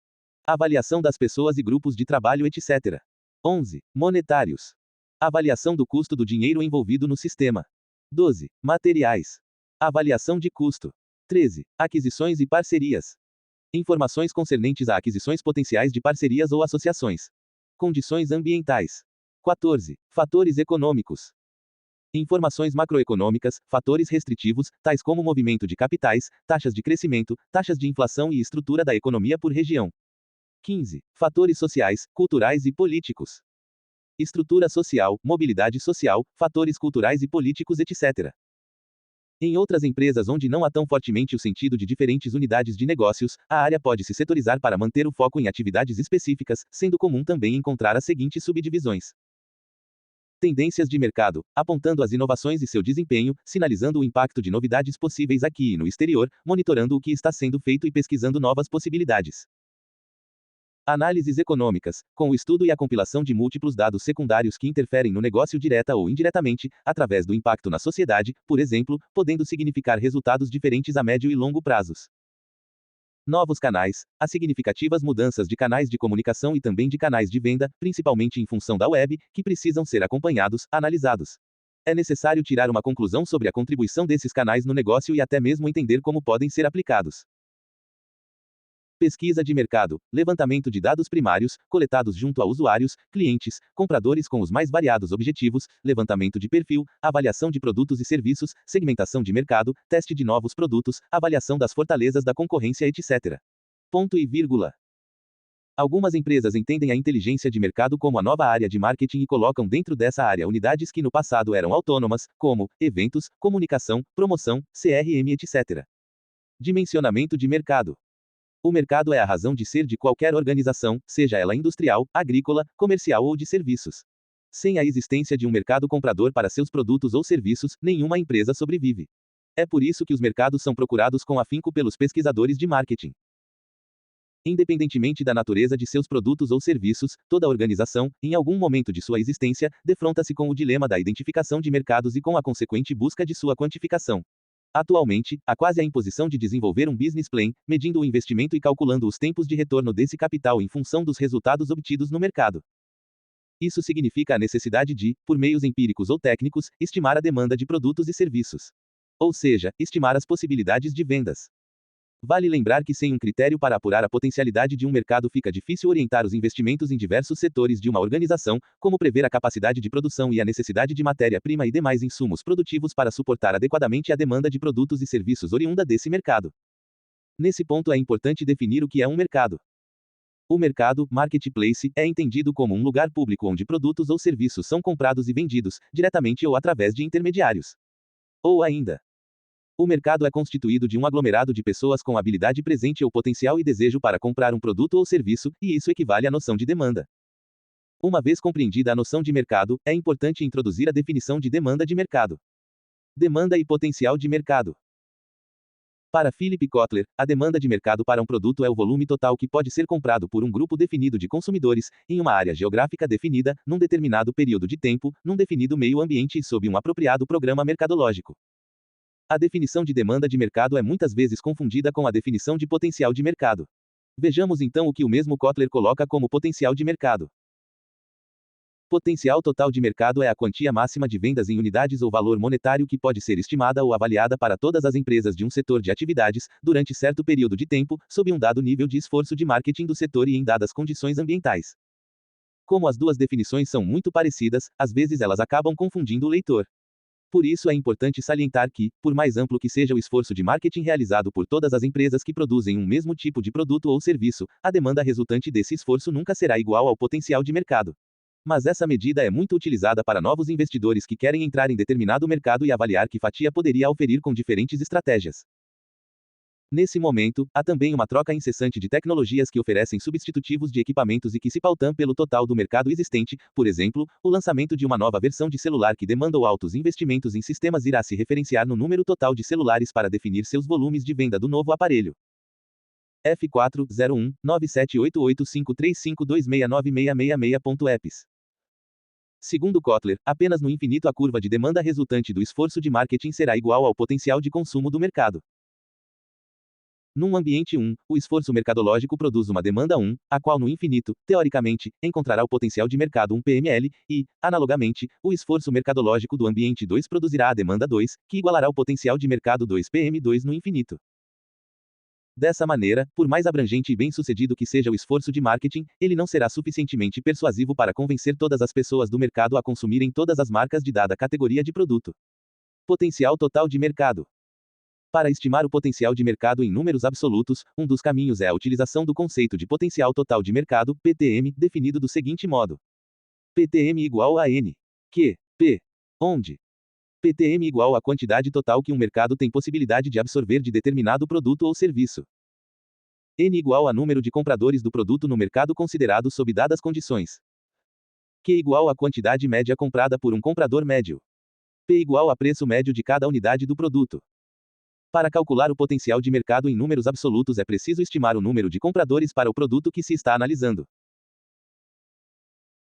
Speaker 1: Avaliação das pessoas e grupos de trabalho, etc. 11. Monetários. Avaliação do custo do dinheiro envolvido no sistema. 12. Materiais. Avaliação de custo. 13. Aquisições e parcerias. Informações concernentes a aquisições potenciais de parcerias ou associações. Condições ambientais. 14. Fatores econômicos. Informações macroeconômicas, fatores restritivos, tais como movimento de capitais, taxas de crescimento, taxas de inflação e estrutura da economia por região. 15. Fatores sociais, culturais e políticos. Estrutura social, mobilidade social, fatores culturais e políticos, etc. Em outras empresas onde não há tão fortemente o sentido de diferentes unidades de negócios, a área pode se setorizar para manter o foco em atividades específicas, sendo comum também encontrar as seguintes subdivisões. Tendências de mercado, apontando as inovações e seu desempenho, sinalizando o impacto de novidades possíveis aqui e no exterior, monitorando o que está sendo feito e pesquisando novas possibilidades. Análises econômicas, com o estudo e a compilação de múltiplos dados secundários que interferem no negócio direta ou indiretamente, através do impacto na sociedade, por exemplo, podendo significar resultados diferentes a médio e longo prazos. Novos canais, as significativas mudanças de canais de comunicação e também de canais de venda, principalmente em função da web, que precisam ser acompanhados, analisados. É necessário tirar uma conclusão sobre a contribuição desses canais no negócio e até mesmo entender como podem ser aplicados. Pesquisa de mercado, levantamento de dados primários, coletados junto a usuários, clientes, compradores com os mais variados objetivos, levantamento de perfil, avaliação de produtos e serviços, segmentação de mercado, teste de novos produtos, avaliação das fortalezas da concorrência, etc. Ponto e vírgula. Algumas empresas entendem a inteligência de mercado como a nova área de marketing e colocam dentro dessa área unidades que no passado eram autônomas, como eventos, comunicação, promoção, CRM, etc. Dimensionamento de mercado. O mercado é a razão de ser de qualquer organização, seja ela industrial, agrícola, comercial ou de serviços. Sem a existência de um mercado comprador para seus produtos ou serviços, nenhuma empresa sobrevive. É por isso que os mercados são procurados com afinco pelos pesquisadores de marketing. Independentemente da natureza de seus produtos ou serviços, toda organização, em algum momento de sua existência, defronta-se com o dilema da identificação de mercados e com a consequente busca de sua quantificação. Atualmente, há quase a imposição de desenvolver um business plan, medindo o investimento e calculando os tempos de retorno desse capital em função dos resultados obtidos no mercado. Isso significa a necessidade de, por meios empíricos ou técnicos, estimar a demanda de produtos e serviços. Ou seja, estimar as possibilidades de vendas. Vale lembrar que sem um critério para apurar a potencialidade de um mercado fica difícil orientar os investimentos em diversos setores de uma organização, como prever a capacidade de produção e a necessidade de matéria-prima e demais insumos produtivos para suportar adequadamente a demanda de produtos e serviços oriunda desse mercado. Nesse ponto é importante definir o que é um mercado. O mercado, marketplace, é entendido como um lugar público onde produtos ou serviços são comprados e vendidos, diretamente ou através de intermediários. Ou ainda, o mercado é constituído de um aglomerado de pessoas com habilidade presente ou potencial e desejo para comprar um produto ou serviço, e isso equivale à noção de demanda. Uma vez compreendida a noção de mercado, é importante introduzir a definição de demanda de mercado. Demanda e potencial de mercado. Para Philip Kotler, a demanda de mercado para um produto é o volume total que pode ser comprado por um grupo definido de consumidores, em uma área geográfica definida, num determinado período de tempo, num definido meio ambiente e sob um apropriado programa mercadológico. A definição de demanda de mercado é muitas vezes confundida com a definição de potencial de mercado. Vejamos então o que o mesmo Kotler coloca como potencial de mercado. Potencial total de mercado é a quantia máxima de vendas em unidades ou valor monetário que pode ser estimada ou avaliada para todas as empresas de um setor de atividades, durante certo período de tempo, sob um dado nível de esforço de marketing do setor e em dadas condições ambientais. Como as duas definições são muito parecidas, às vezes elas acabam confundindo o leitor. Por isso é importante salientar que, por mais amplo que seja o esforço de marketing realizado por todas as empresas que produzem um mesmo tipo de produto ou serviço, a demanda resultante desse esforço nunca será igual ao potencial de mercado. Mas essa medida é muito utilizada para novos investidores que querem entrar em determinado mercado e avaliar que fatia poderia oferir com diferentes estratégias. Nesse momento, há também uma troca incessante de tecnologias que oferecem substitutivos de equipamentos e que se pautam pelo total do mercado existente, por exemplo, o lançamento de uma nova versão de celular que demandou altos investimentos em sistemas irá se referenciar no número total de celulares para definir seus volumes de venda do novo aparelho. F401-978853526966.apps. Segundo Kotler, apenas no infinito a curva de demanda resultante do esforço de marketing será igual ao potencial de consumo do mercado. Num ambiente 1, o esforço mercadológico produz uma demanda 1, a qual no infinito, teoricamente, encontrará o potencial de mercado 1 PML, e, analogamente, o esforço mercadológico do ambiente 2 produzirá a demanda 2, que igualará o potencial de mercado 2 PM2 no infinito. Dessa maneira, por mais abrangente e bem-sucedido que seja o esforço de marketing, ele não será suficientemente persuasivo para convencer todas as pessoas do mercado a consumirem todas as marcas de dada categoria de produto. Potencial total de mercado. Para estimar o potencial de mercado em números absolutos, um dos caminhos é a utilização do conceito de potencial total de mercado, PTM, definido do seguinte modo: PTM igual a N. Que, P. Onde? PTM igual à quantidade total que um mercado tem possibilidade de absorver de determinado produto ou serviço. N igual a número de compradores do produto no mercado considerado sob dadas condições. Q igual à quantidade média comprada por um comprador médio. P igual a preço médio de cada unidade do produto. Para calcular o potencial de mercado em números absolutos é preciso estimar o número de compradores para o produto que se está analisando.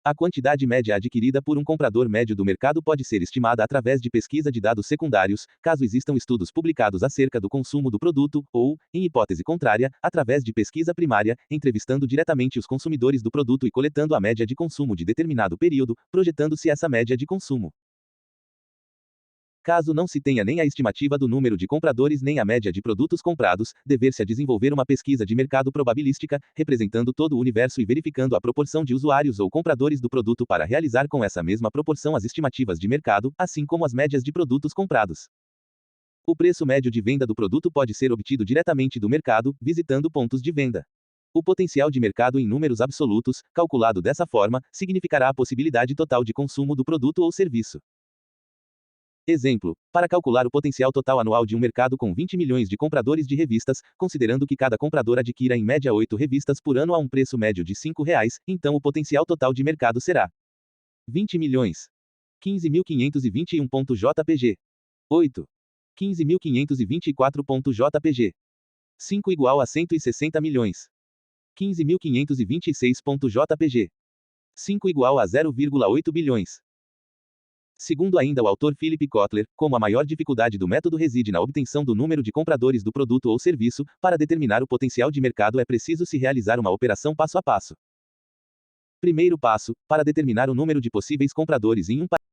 Speaker 1: A quantidade média adquirida por um comprador médio do mercado pode ser estimada através de pesquisa de dados secundários, caso existam estudos publicados acerca do consumo do produto, ou, em hipótese contrária, através de pesquisa primária, entrevistando diretamente os consumidores do produto e coletando a média de consumo de determinado período, projetando-se essa média de consumo. Caso não se tenha nem a estimativa do número de compradores nem a média de produtos comprados, dever-se a desenvolver uma pesquisa de mercado probabilística, representando todo o universo e verificando a proporção de usuários ou compradores do produto para realizar com essa mesma proporção as estimativas de mercado, assim como as médias de produtos comprados. O preço médio de venda do produto pode ser obtido diretamente do mercado, visitando pontos de venda. O potencial de mercado em números absolutos, calculado dessa forma, significará a possibilidade total de consumo do produto ou serviço. Exemplo: para calcular o potencial total anual de um mercado com 20 milhões de compradores de revistas, considerando que cada comprador adquira em média 8 revistas por ano a um preço médio de R$ 5,00, então o potencial total de mercado será 20 milhões. 15.521.jpg. 8. 15.524.jpg. 5 igual a 160 milhões. 15.526.jpg. 5 igual a 0,8 bilhões. Segundo ainda o autor Philip Kotler, como a maior dificuldade do método reside na obtenção do número de compradores do produto ou serviço, para determinar o potencial de mercado é preciso se realizar uma operação passo a passo. Primeiro passo: para determinar o número de possíveis compradores em um país.